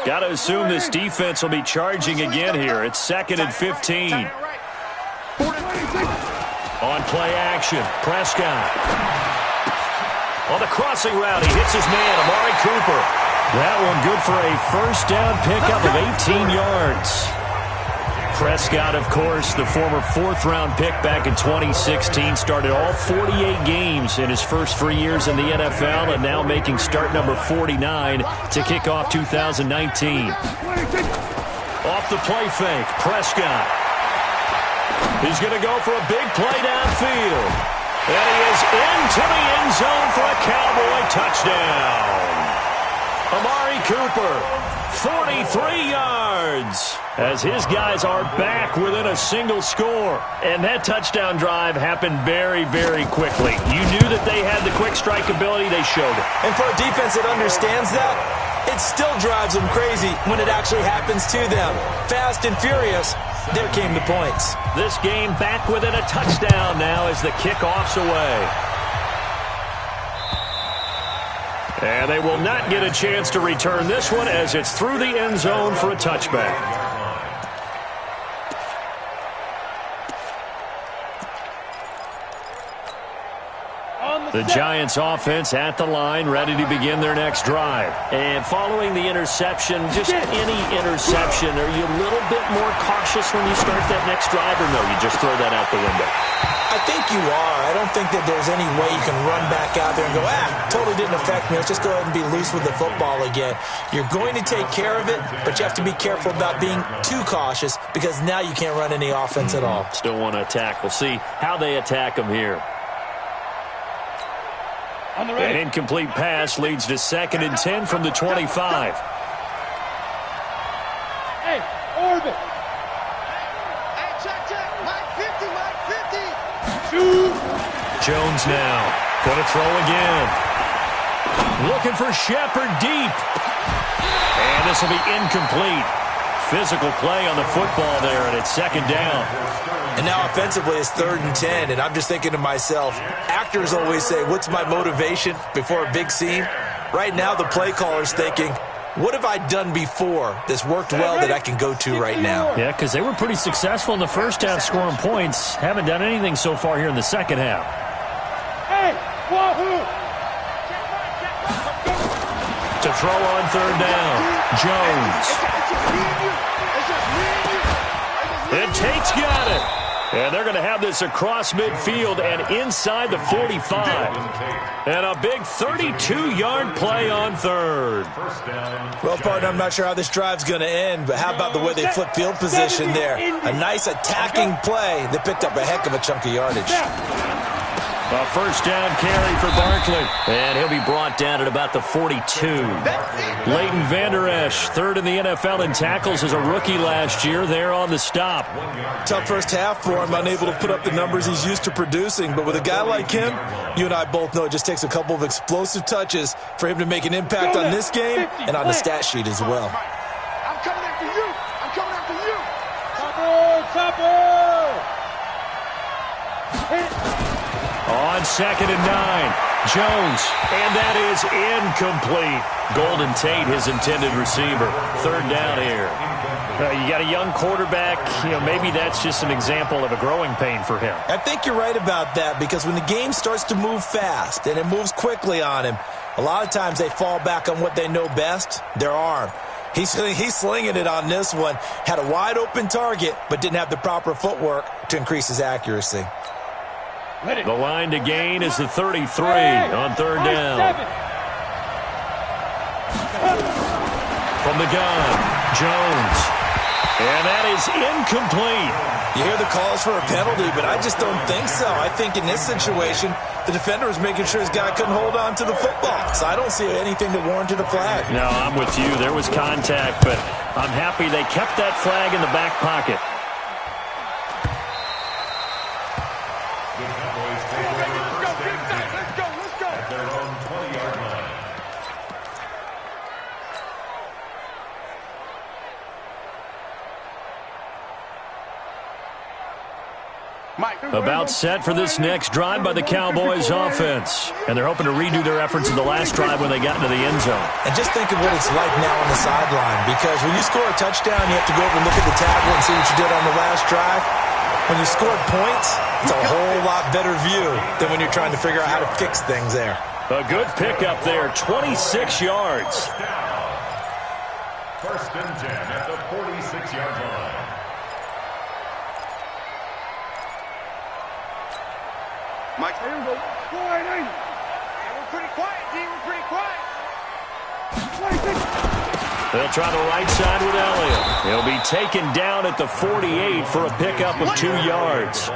[SPEAKER 2] Got to assume this defense will be charging again here. It's 2nd and 15. On play action, Prescott. On the crossing route, he hits his man, Amari Cooper. That one good for a first down pickup of 18 yards. Prescott, of course, the former 4th-round pick back in 2016, started all 48 games in his first 3 years in the NFL, and now making start number 49 to kick off 2019. Off the play fake, Prescott. He's going to go for a big play downfield. And he is into the end zone for a Cowboy touchdown. Amari Cooper, 43 yards, as his guys are back within a single score. And that touchdown drive happened very, very quickly. You knew that they had the quick strike ability. They showed it.
[SPEAKER 4] And for a defense that understands that, it still drives them crazy when it actually happens to them. Fast and furious, there came the points.
[SPEAKER 2] This game back within a touchdown now as the kickoff's away. And they will not get a chance to return this one as it's through the end zone for a touchback. The Giants offense at the line, ready to begin their next drive. And following the interception, just any interception, are you a little bit more cautious when you start that next drive, or no, you just throw that out the window?
[SPEAKER 4] I think you are. I don't think that there's any way you can run back out there and go, totally didn't affect me. Let's just go ahead and be loose with the football again. You're going to take care of it, but you have to be careful about being too cautious because now you can't run any offense at all.
[SPEAKER 2] Still want to attack. We'll see how they attack them here. An incomplete pass leads to 2nd and 10 from the 25.
[SPEAKER 3] Hey, orbit. Hey, check. Mike 50, Mike 50. Shoot.
[SPEAKER 2] Jones now. Going to throw again. Looking for Shepard deep. And this will be incomplete. Physical play on the football there, and it's 2nd down.
[SPEAKER 4] And now offensively it's 3rd and 10, and I'm just thinking to myself, actors always say, what's my motivation before a big scene? Right now the play caller's thinking, what have I done before that's worked well that I can go to right now?
[SPEAKER 2] Yeah, because they were pretty successful in the first half scoring points. Haven't done anything so far here in the second half.
[SPEAKER 3] Hey, wahoo!
[SPEAKER 2] To throw on 3rd down, Jones. And Tate's got it. And they're going to have this across midfield and inside the 45. And a big 32-yard play on 3rd.
[SPEAKER 4] Well, partner, I'm not sure how this drive's going to end, but how about the way they flip field position there? A nice attacking play. They picked up a heck of a chunk of yardage.
[SPEAKER 2] A first down carry for Barkley. And he'll be brought down at about the 42. Leighton Vander Esch, 3rd in the NFL in tackles as a rookie last year. There on the stop.
[SPEAKER 4] Tough first half for him, unable to put up the numbers he's used to producing. But with a guy like him, you and I both know it just takes a couple of explosive touches for him to make an impact on this game and on the stat sheet as well.
[SPEAKER 3] I'm coming after you. I'm coming after you. Topper.
[SPEAKER 2] On 2nd and 9, Jones, and that is incomplete. Golden Tate, his intended receiver. 3rd down here. You got a young quarterback. Maybe that's just an example of a growing pain for him.
[SPEAKER 4] I think you're right about that because when the game starts to move fast and it moves quickly on him, a lot of times they fall back on what they know best, their arm. He's slinging it on this one. Had a wide-open target, but didn't have the proper footwork to increase his accuracy.
[SPEAKER 2] The line to gain is the 33 on third down. From the gun, Jones. And that is incomplete.
[SPEAKER 4] You hear the calls for a penalty, but I just don't think so. I think in this situation, the defender was making sure his guy couldn't hold on to the football. So I don't see anything that warranted a flag.
[SPEAKER 2] No, I'm with you. There was contact, but I'm happy they kept that flag in the back pocket. About set for this next drive by the Cowboys offense. And they're hoping to redo their efforts in the last drive when they got into the end zone.
[SPEAKER 4] And just think of what it's like now on the sideline, because when you score a touchdown, you have to go over and look at the tablet and see what you did on the last drive. When you scored points, it's a whole lot better view than when you're trying to figure out how to fix things there.
[SPEAKER 2] A good pickup there, 26 yards.
[SPEAKER 5] First and 10 at the 46-yard line.
[SPEAKER 3] Mike, here we go. We're pretty quiet, D. We're pretty quiet.
[SPEAKER 2] They'll try the right side with Elliott. He'll be taken down at the 48 for a pickup of 2 yards.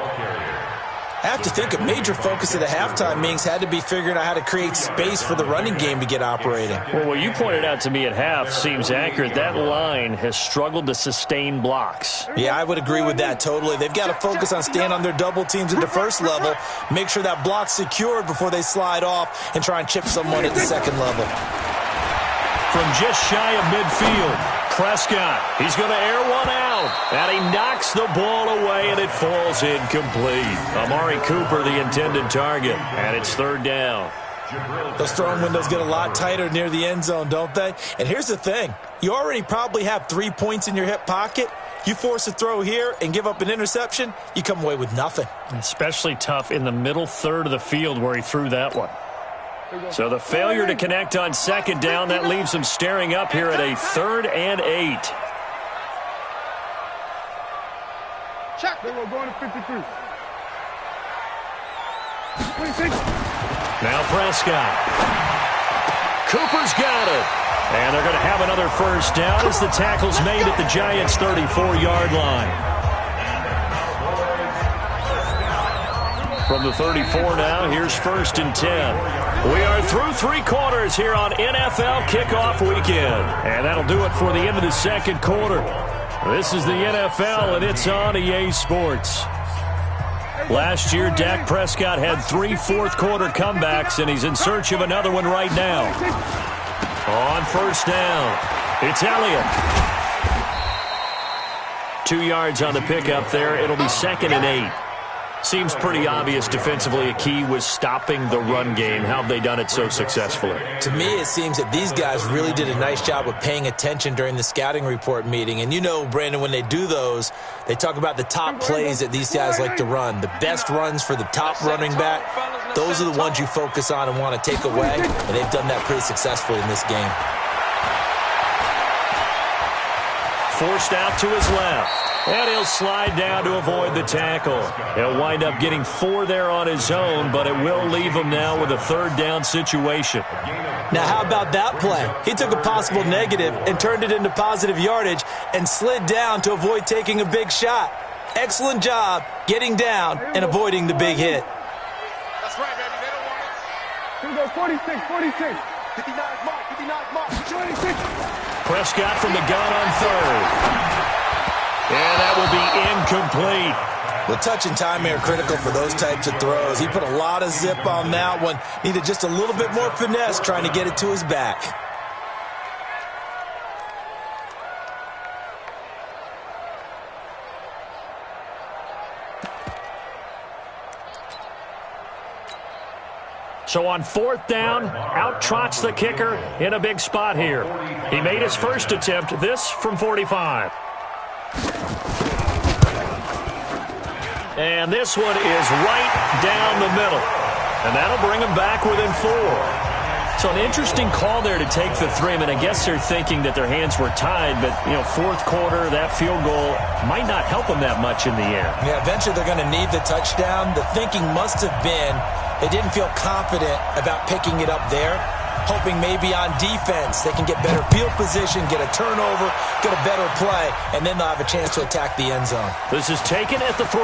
[SPEAKER 4] I have to think a major focus of the halftime meetings had to be figuring out how to create space for the running game to get operating.
[SPEAKER 2] Well, what you pointed out to me at half seems accurate. That line has struggled to sustain blocks.
[SPEAKER 4] Yeah, I would agree with that totally. They've got to focus on staying on their double teams at the first level, make sure that block's secured before they slide off and try and chip someone at the second level.
[SPEAKER 2] From just shy of midfield, Prescott, he's going to air one out, and he knocks the ball away, and it falls incomplete. Amari Cooper, the intended target, and it's third down.
[SPEAKER 4] Those throwing windows get a lot tighter near the end zone, don't they? And here's the thing. You already probably have 3 points in your hip pocket. You force a throw here and give up an interception, you come away with nothing.
[SPEAKER 2] Especially tough in the middle third of the field where he threw that one. So the failure to connect on second down, that leaves them staring up here at a 3rd and 8.
[SPEAKER 3] Check. They were going to 53. 26.
[SPEAKER 2] Now Prescott. Cooper's got it. And they're going to have another first down as the tackle's made at the Giants' 34-yard line. From the 34 now, here's 1st and 10. We are through 3 quarters here on NFL Kickoff Weekend. And that'll do it for the end of the second quarter. This is the NFL, and it's on EA Sports. Last year, Dak Prescott had 3 fourth-quarter comebacks, and he's in search of another one right now. On first down, it's Elliott. 2 yards on the pickup there. It'll be 2nd and 8. Seems pretty obvious defensively a key was stopping the run game. How have they done it so successfully?
[SPEAKER 4] To me, it seems that these guys really did a nice job of paying attention during the scouting report meeting. And you know, Brandon, when they do those, they talk about the top plays that these guys like to run. The best runs for the top running back, those are the ones you focus on and want to take away. And they've done that pretty successfully in this game.
[SPEAKER 2] Forced out to his left. And he'll slide down to avoid the tackle. He'll wind up getting 4 there on his own, but it will leave him now with a 3rd down situation.
[SPEAKER 4] Now, how about that play? He took a possible negative and turned it into positive yardage and slid down to avoid taking a big shot. Excellent job getting down and avoiding the big hit.
[SPEAKER 3] That's right, baby. They don't want it. Here we go, 46, 46. 59 mark, 59 mark. 26.
[SPEAKER 2] Prescott from the gun on 3rd. And that will be incomplete.
[SPEAKER 4] Well, touch and timing are critical for those types of throws. He put a lot of zip on that one. Needed just a little bit more finesse trying to get it to his back.
[SPEAKER 2] So on 4th down, out trots the kicker in a big spot here. He made his first attempt, this from 45. And this one is right down the middle. And that'll bring him back within 4. So an interesting call there to take the three. I mean, I guess they're thinking that their hands were tied, but, fourth quarter, that field goal might not help them that much in the air.
[SPEAKER 4] Yeah, eventually they're going to need the touchdown. The thinking must have been they didn't feel confident about picking it up there, hoping maybe on defense they can get better field position, get a turnover, get a better play, and then they'll have a chance to attack the end zone.
[SPEAKER 2] This is taken at the 3.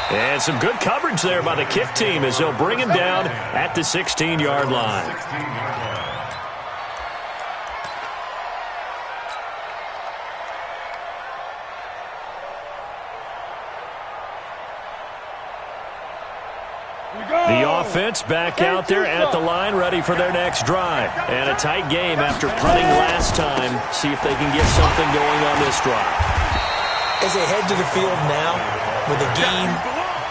[SPEAKER 2] And some good coverage there by the kick team as they'll bring him down at the 16-yard line. The offense back out there at the line, ready for their next drive. And a tight game after punting last time. See if they can get something going on this drive.
[SPEAKER 4] As they head to the field now, with the game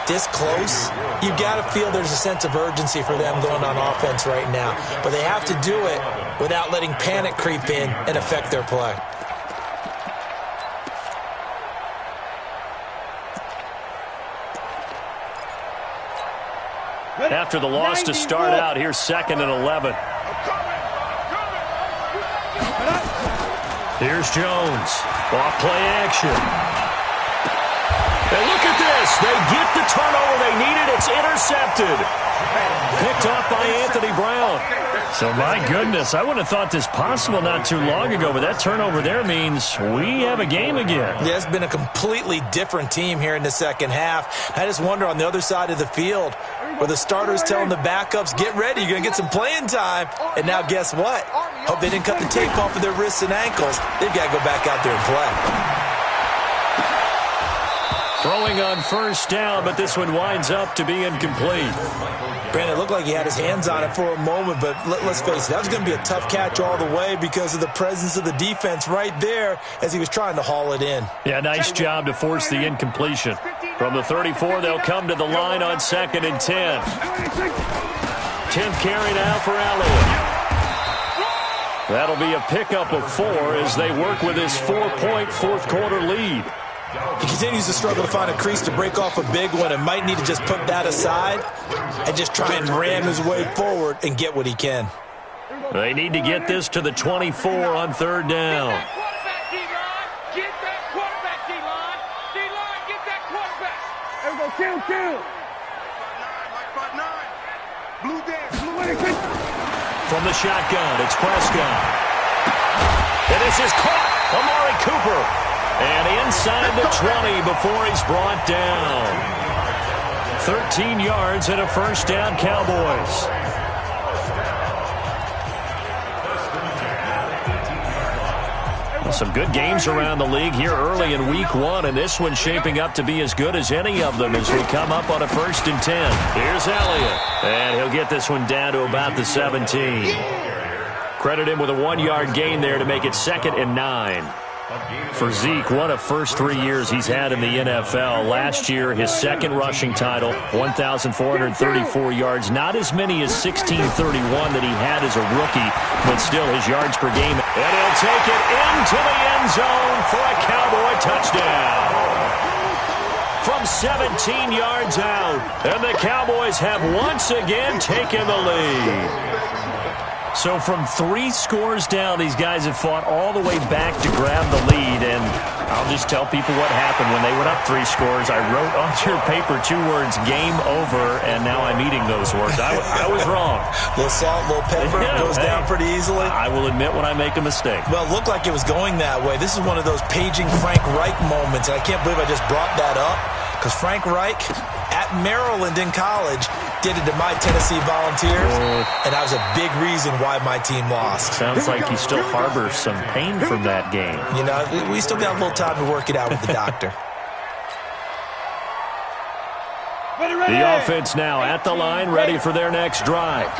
[SPEAKER 4] this close, you got to feel there's a sense of urgency for them going on offense right now. But they have to do it without letting panic creep in and affect their play.
[SPEAKER 2] After the loss to start out, here's 2nd and 11. Here's Jones. Off play action. And look at this. They get the turnover they needed. It's intercepted. Picked off by Anthony Brown. So, my goodness, I wouldn't have thought this possible not too long ago, but that turnover there means we have a game again.
[SPEAKER 4] Yeah, it's been a completely different team here in the second half. I just wonder on the other side of the field where the starters telling the backups, get ready, you're going to get some playing time. And now guess what? Hope they didn't cut the tape off of their wrists and ankles. They've got to go back out there and play.
[SPEAKER 2] Throwing on first down, but this one winds up to be incomplete.
[SPEAKER 4] Brandon, it looked like he had his hands on it for a moment, but let's face it, that was going to be a tough catch all the way because of the presence of the defense right there as he was trying to haul it in.
[SPEAKER 2] Yeah, nice job to force the incompletion. From the 34, they'll come to the line on 2nd and 10. 10th carry now for Elliott. That'll be a pickup of 4 as they work with his 4-point fourth quarter lead.
[SPEAKER 4] He continues to struggle to find a crease to break off a big one and might need to just put that aside and just try and ram his way forward and get what he can.
[SPEAKER 2] They need to get this to the 24 on 3rd down.
[SPEAKER 3] Get that quarterback, D-line. D-line, get that quarterback. There we go, kill. Mike 5'9". Blue dance.
[SPEAKER 2] From the shotgun, it's Prescott. And this is caught. Amari Cooper. And inside the 20 before he's brought down. 13 yards and a first down, Cowboys. Well, some good games around the league here early in week 1, and this one's shaping up to be as good as any of them as we come up on a 1st and 10. Here's Elliott, and he'll get this one down to about the 17. Credit him with a 1-yard gain there to make it 2nd and 9. For Zeke, one of first 3 years he's had in the NFL. Last year, his 2nd rushing title, 1,434 yards. Not as many as 1,631 that he had as a rookie, but still his yards per game. And he'll take it into the end zone for a Cowboy touchdown. From 17 yards out, and the Cowboys have once again taken the lead. So from 3 scores down, these guys have fought all the way back to grab the lead, and I'll just tell people what happened when they went up 3 scores. I wrote on your paper 2 words, game over, and now I'm eating those words. I was wrong.
[SPEAKER 4] A little salt, a little pepper, goes down pretty easily.
[SPEAKER 2] I will admit when I make a mistake.
[SPEAKER 4] Well, it looked like it was going that way. This is one of those paging Frank Reich moments, and I can't believe I just brought that up, because Frank Reich at Maryland in college did it to my Tennessee Volunteers, and that was a big reason why my team lost.
[SPEAKER 2] Sounds like he still harbors some pain from that game.
[SPEAKER 4] You know, we still got a little time to work it out with the doctor.
[SPEAKER 2] The offense now at the line, ready for their next drive.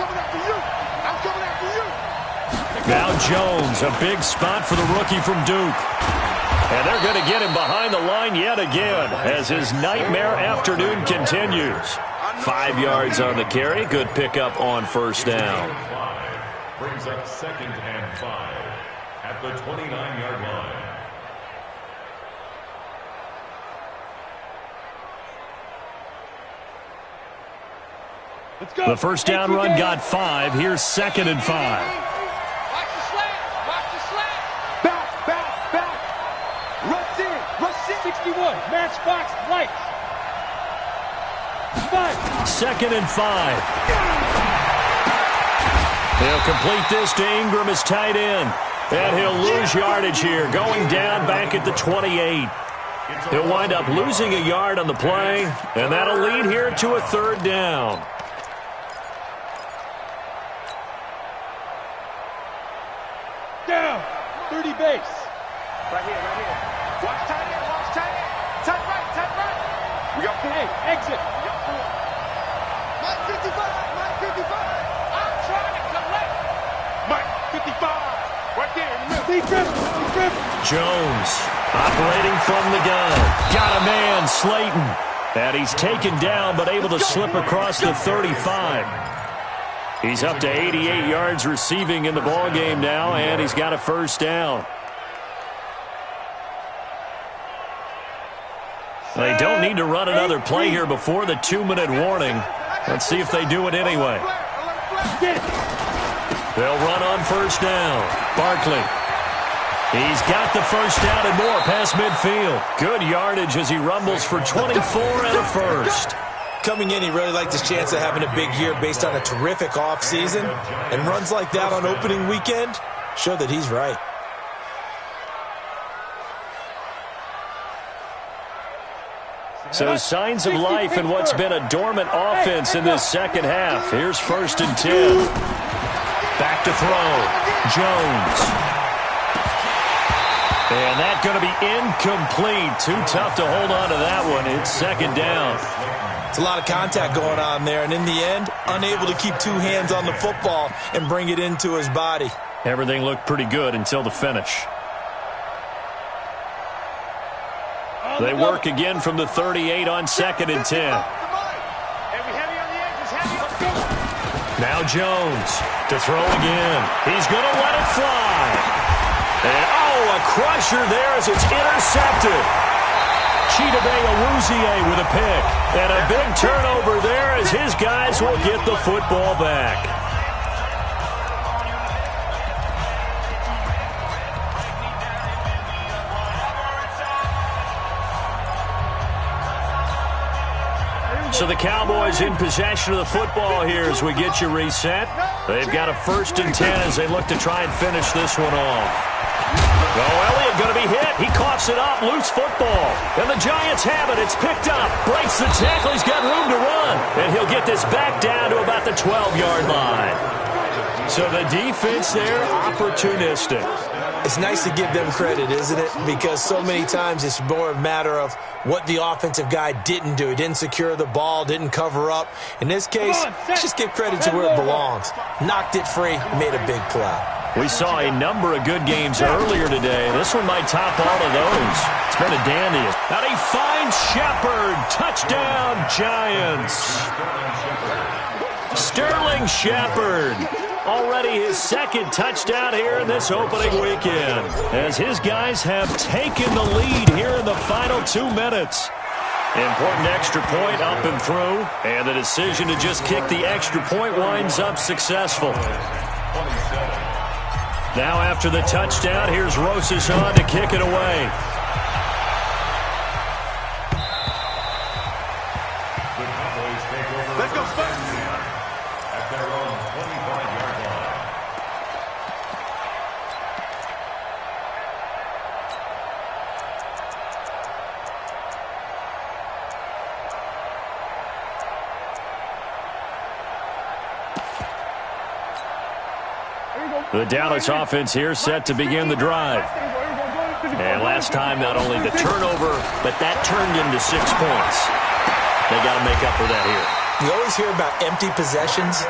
[SPEAKER 2] Now Jones, a big spot for the rookie from Duke. And they're going to get him behind the line yet again as his nightmare afternoon continues. 5 yards on the carry. Good pickup on first down.
[SPEAKER 5] Brings up 2nd and 5 at the 29-yard line.
[SPEAKER 2] The first down run got 5. Here's 2nd and 5.
[SPEAKER 3] Watch the slant. Watch the slant. Back. Rush in. 61. Matchbox lights.
[SPEAKER 2] 2nd and 5. He'll complete this to Ingram as tight end. And he'll lose yardage here, going down back at the 28. He'll wind up losing a yard on the play, and that'll lead here to a 3rd down.
[SPEAKER 3] Down. 30 base. Right here. Watch tight end. Tight right. We got 4. Hey, exit. Mike 55. I'm trying to collect. Mike 55. Right there. Defense.
[SPEAKER 2] Jones operating from the gun. Got a man, Slayton. And he's taken down but able to slip across the 35. He's up to 88 yards receiving in the ballgame now, and he's got a 1st down. They don't need to run another play here before the 2-minute warning. Let's see if they do it anyway. They'll run on 1st down. Barkley. He's got the 1st down and more past midfield. Good yardage as he rumbles for 24 and a 1st.
[SPEAKER 4] Coming in, he really liked his chance of having a big year based on a terrific offseason. And runs like that on opening weekend show that he's right.
[SPEAKER 2] So signs of life in what's been a dormant offense in this 2nd half. Here's 1st and 10. Back to throw. Jones. And that's going to be incomplete. Too tough to hold on to that one. It's 2nd down.
[SPEAKER 4] It's a lot of contact going on there, and in the end, unable to keep 2 hands on the football and bring it into his body.
[SPEAKER 2] Everything looked pretty good until the finish. They work again from the 38 on 2nd and 10. Now Jones to throw again. He's going to let it fly. And, a crusher there as it's intercepted. Chidobe Awuzie with a pick. And a big turnover there as his guys will get the football back. So the Cowboys in possession of the football here as we get you reset. They've got a 1st and 10 as they look to try and finish this one off. Elliott going to be hit. He coughs it up. Loose football. And the Giants have it. It's picked up. Breaks the tackle. He's got room to run. And he'll get this back down to about the 12-yard line. So the defense there, opportunistic.
[SPEAKER 4] It's nice to give them credit, isn't it? Because so many times it's more a matter of what the offensive guy didn't do. He didn't secure the ball, didn't cover up. In this case, just give credit to where it belongs. Knocked it free, made a big play.
[SPEAKER 2] We saw a number of good games earlier today. This one might top all of those. It's been a dandy. And he finds Shepard. Touchdown, Giants. Sterling Shepard. Already his 2nd touchdown here in this opening weekend, as his guys have taken the lead here in the final 2 minutes. Important extra point up and through, and the decision to just kick the extra point winds up successful. Now after the touchdown, here's Rosas on to kick it away.
[SPEAKER 3] Let's go,
[SPEAKER 5] at their own 25-yard line.
[SPEAKER 2] The Dallas offense here set to begin the drive. And last time, not only the turnover, but that turned into 6 points. They got to make up for that here.
[SPEAKER 4] You always hear about empty possessions,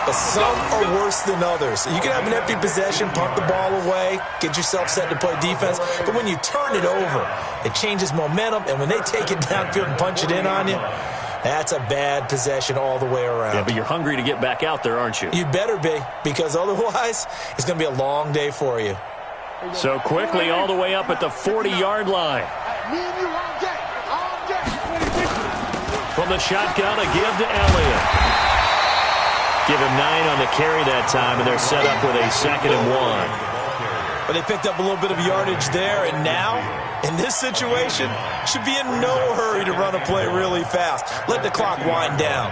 [SPEAKER 4] but some are worse than others. You can have an empty possession, punt the ball away, get yourself set to play defense, but when you turn it over, it changes momentum, and when they take it downfield and punch it in on you, that's a bad possession all the way around.
[SPEAKER 2] Yeah, but you're hungry to get back out there, aren't you?
[SPEAKER 4] You better be, because otherwise it's going to be a long day for you.
[SPEAKER 2] So quickly all the way up at the 40-yard line. From the shotgun, a give to Elliott. Give him 9 on the carry that time, and they're set up with a 2nd and 1.
[SPEAKER 4] But they picked up a little bit of yardage there, and now, in this situation, should be in no hurry to run a play really fast. Let the clock wind down.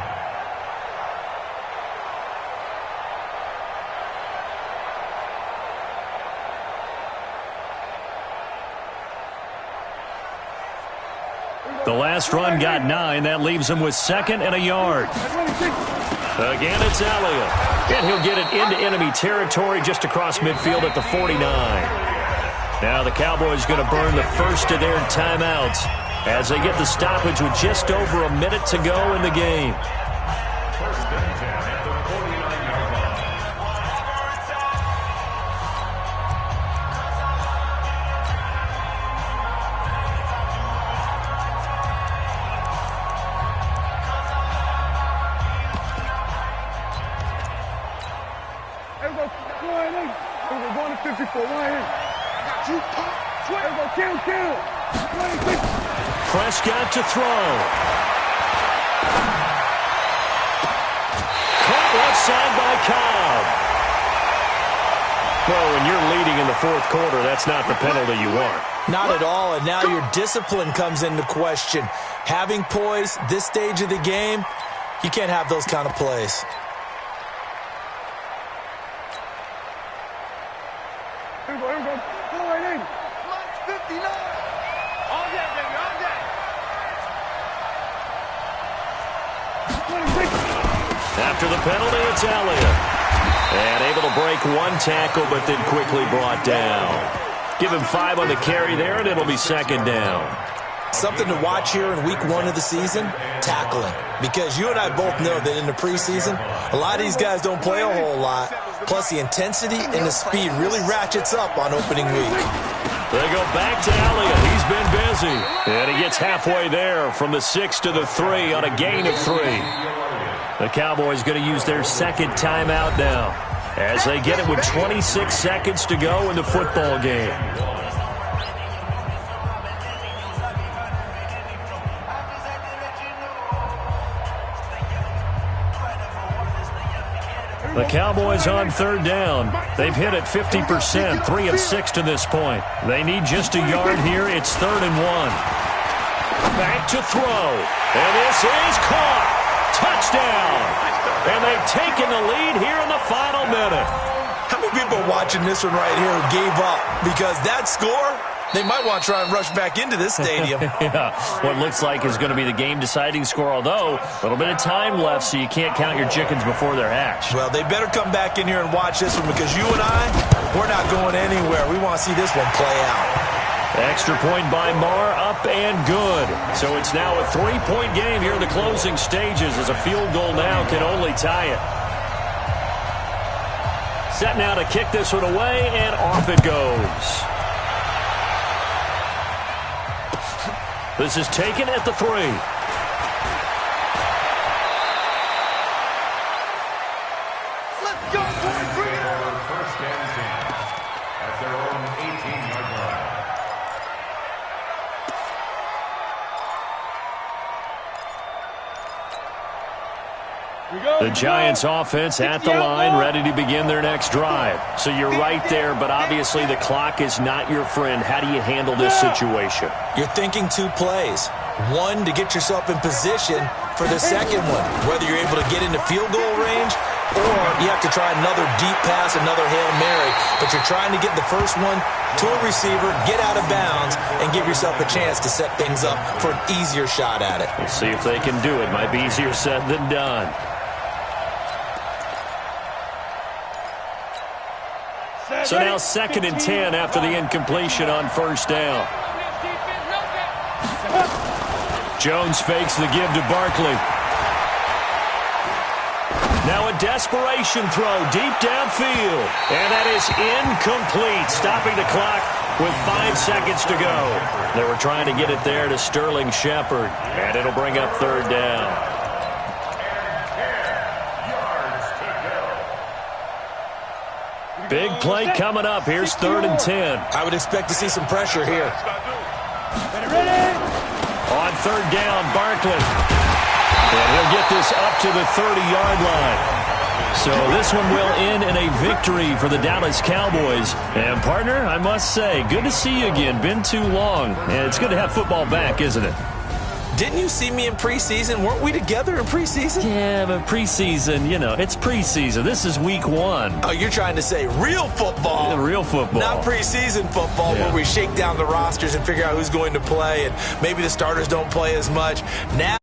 [SPEAKER 2] The last run got 9. That leaves him with 2nd and a yard. Again, it's Elliott. And he'll get it into enemy territory just across midfield at the 49. Now the Cowboys going to burn the first of their timeouts as they get the stoppage with just over a minute to go in the game.
[SPEAKER 5] First and 10 at the 49-yard line.
[SPEAKER 3] Going to 54, right here. I got you. Kill. 26.
[SPEAKER 2] Prescott to throw. Caught left side by Cobb. Well, when you're leading in the 4th quarter, that's not the penalty you want.
[SPEAKER 4] Not at all, and now your discipline comes into question. Having poise this stage of the game, you can't have those kind of plays.
[SPEAKER 3] Here we go. Go right in. 59. All day, baby, all day. 26.
[SPEAKER 2] After the penalty, it's Elliott. And able to break one tackle, but then quickly brought down. Give him 5 on the carry there, and it'll be 2nd down.
[SPEAKER 4] Something to watch here in week 1 of the season, tackling. Because you and I both know that in the preseason, a lot of these guys don't play a whole lot. Plus, the intensity and the speed really ratchets up on opening week.
[SPEAKER 2] They go back to Elliott. He's been busy. And he gets halfway there from the 6 to the 3 on a gain of 3. The Cowboys going to use their 2nd timeout now as they get it with 26 seconds to go in the football game. The Cowboys on 3rd down. They've hit it 50%, 3 of 6 to this point. They need just a yard here. It's 3rd and 1. Back to throw. And this is caught. Touchdown. And they've taken the lead here in the final minute.
[SPEAKER 4] How many people watching this one right here who gave up? Because that score, they might want to try and rush back into this stadium.
[SPEAKER 2] Yeah, what looks like is going to be the game-deciding score, although a little bit of time left, so you can't count your chickens before they're hatched.
[SPEAKER 4] Well, they better come back in here and watch this one because you and I, we're not going anywhere. We want to see this one play out.
[SPEAKER 2] Extra point by Marr, up and good. So it's now a 3-point game here in the closing stages as a field goal now can only tie it. Set now to kick this one away, and off it goes. This is taken at the 3.
[SPEAKER 3] Let's go, boys. Bring it on.
[SPEAKER 5] First and 10 at their own 18-yard line.
[SPEAKER 2] The Giants offense at the line, ready to begin their next drive. So you're right there, but obviously the clock is not your friend. How do you handle this situation?
[SPEAKER 4] You're thinking 2 plays. One, to get yourself in position for the second one, whether you're able to get into field goal range or you have to try another deep pass, another Hail Mary. But you're trying to get the first one to a receiver, get out of bounds, and give yourself a chance to set things up for an easier shot at it.
[SPEAKER 2] We'll see if they can do it. Might be easier said than done. So now 2nd and 10 after the incompletion on 1st down. Jones fakes the give to Barkley. Now a desperation throw deep downfield. And that is incomplete, stopping the clock with 5 seconds to go. They were trying to get it there to Sterling Shepard, and it'll bring up 3rd down. Big play coming up. Here's 3rd and 10.
[SPEAKER 4] I would expect to see some pressure here.
[SPEAKER 2] On 3rd down, Barkley. And he'll get this up to the 30-yard line. So this one will end in a victory for the Dallas Cowboys. And, partner, I must say, good to see you again. Been too long. And it's good to have football back, isn't it?
[SPEAKER 4] Didn't you see me in preseason? Weren't we together in preseason?
[SPEAKER 2] Yeah, but preseason, it's preseason. This is week 1.
[SPEAKER 4] Oh, you're trying to say real football.
[SPEAKER 2] Real football.
[SPEAKER 4] Not preseason football where we shake down the rosters and figure out who's going to play and maybe the starters don't play as much. Now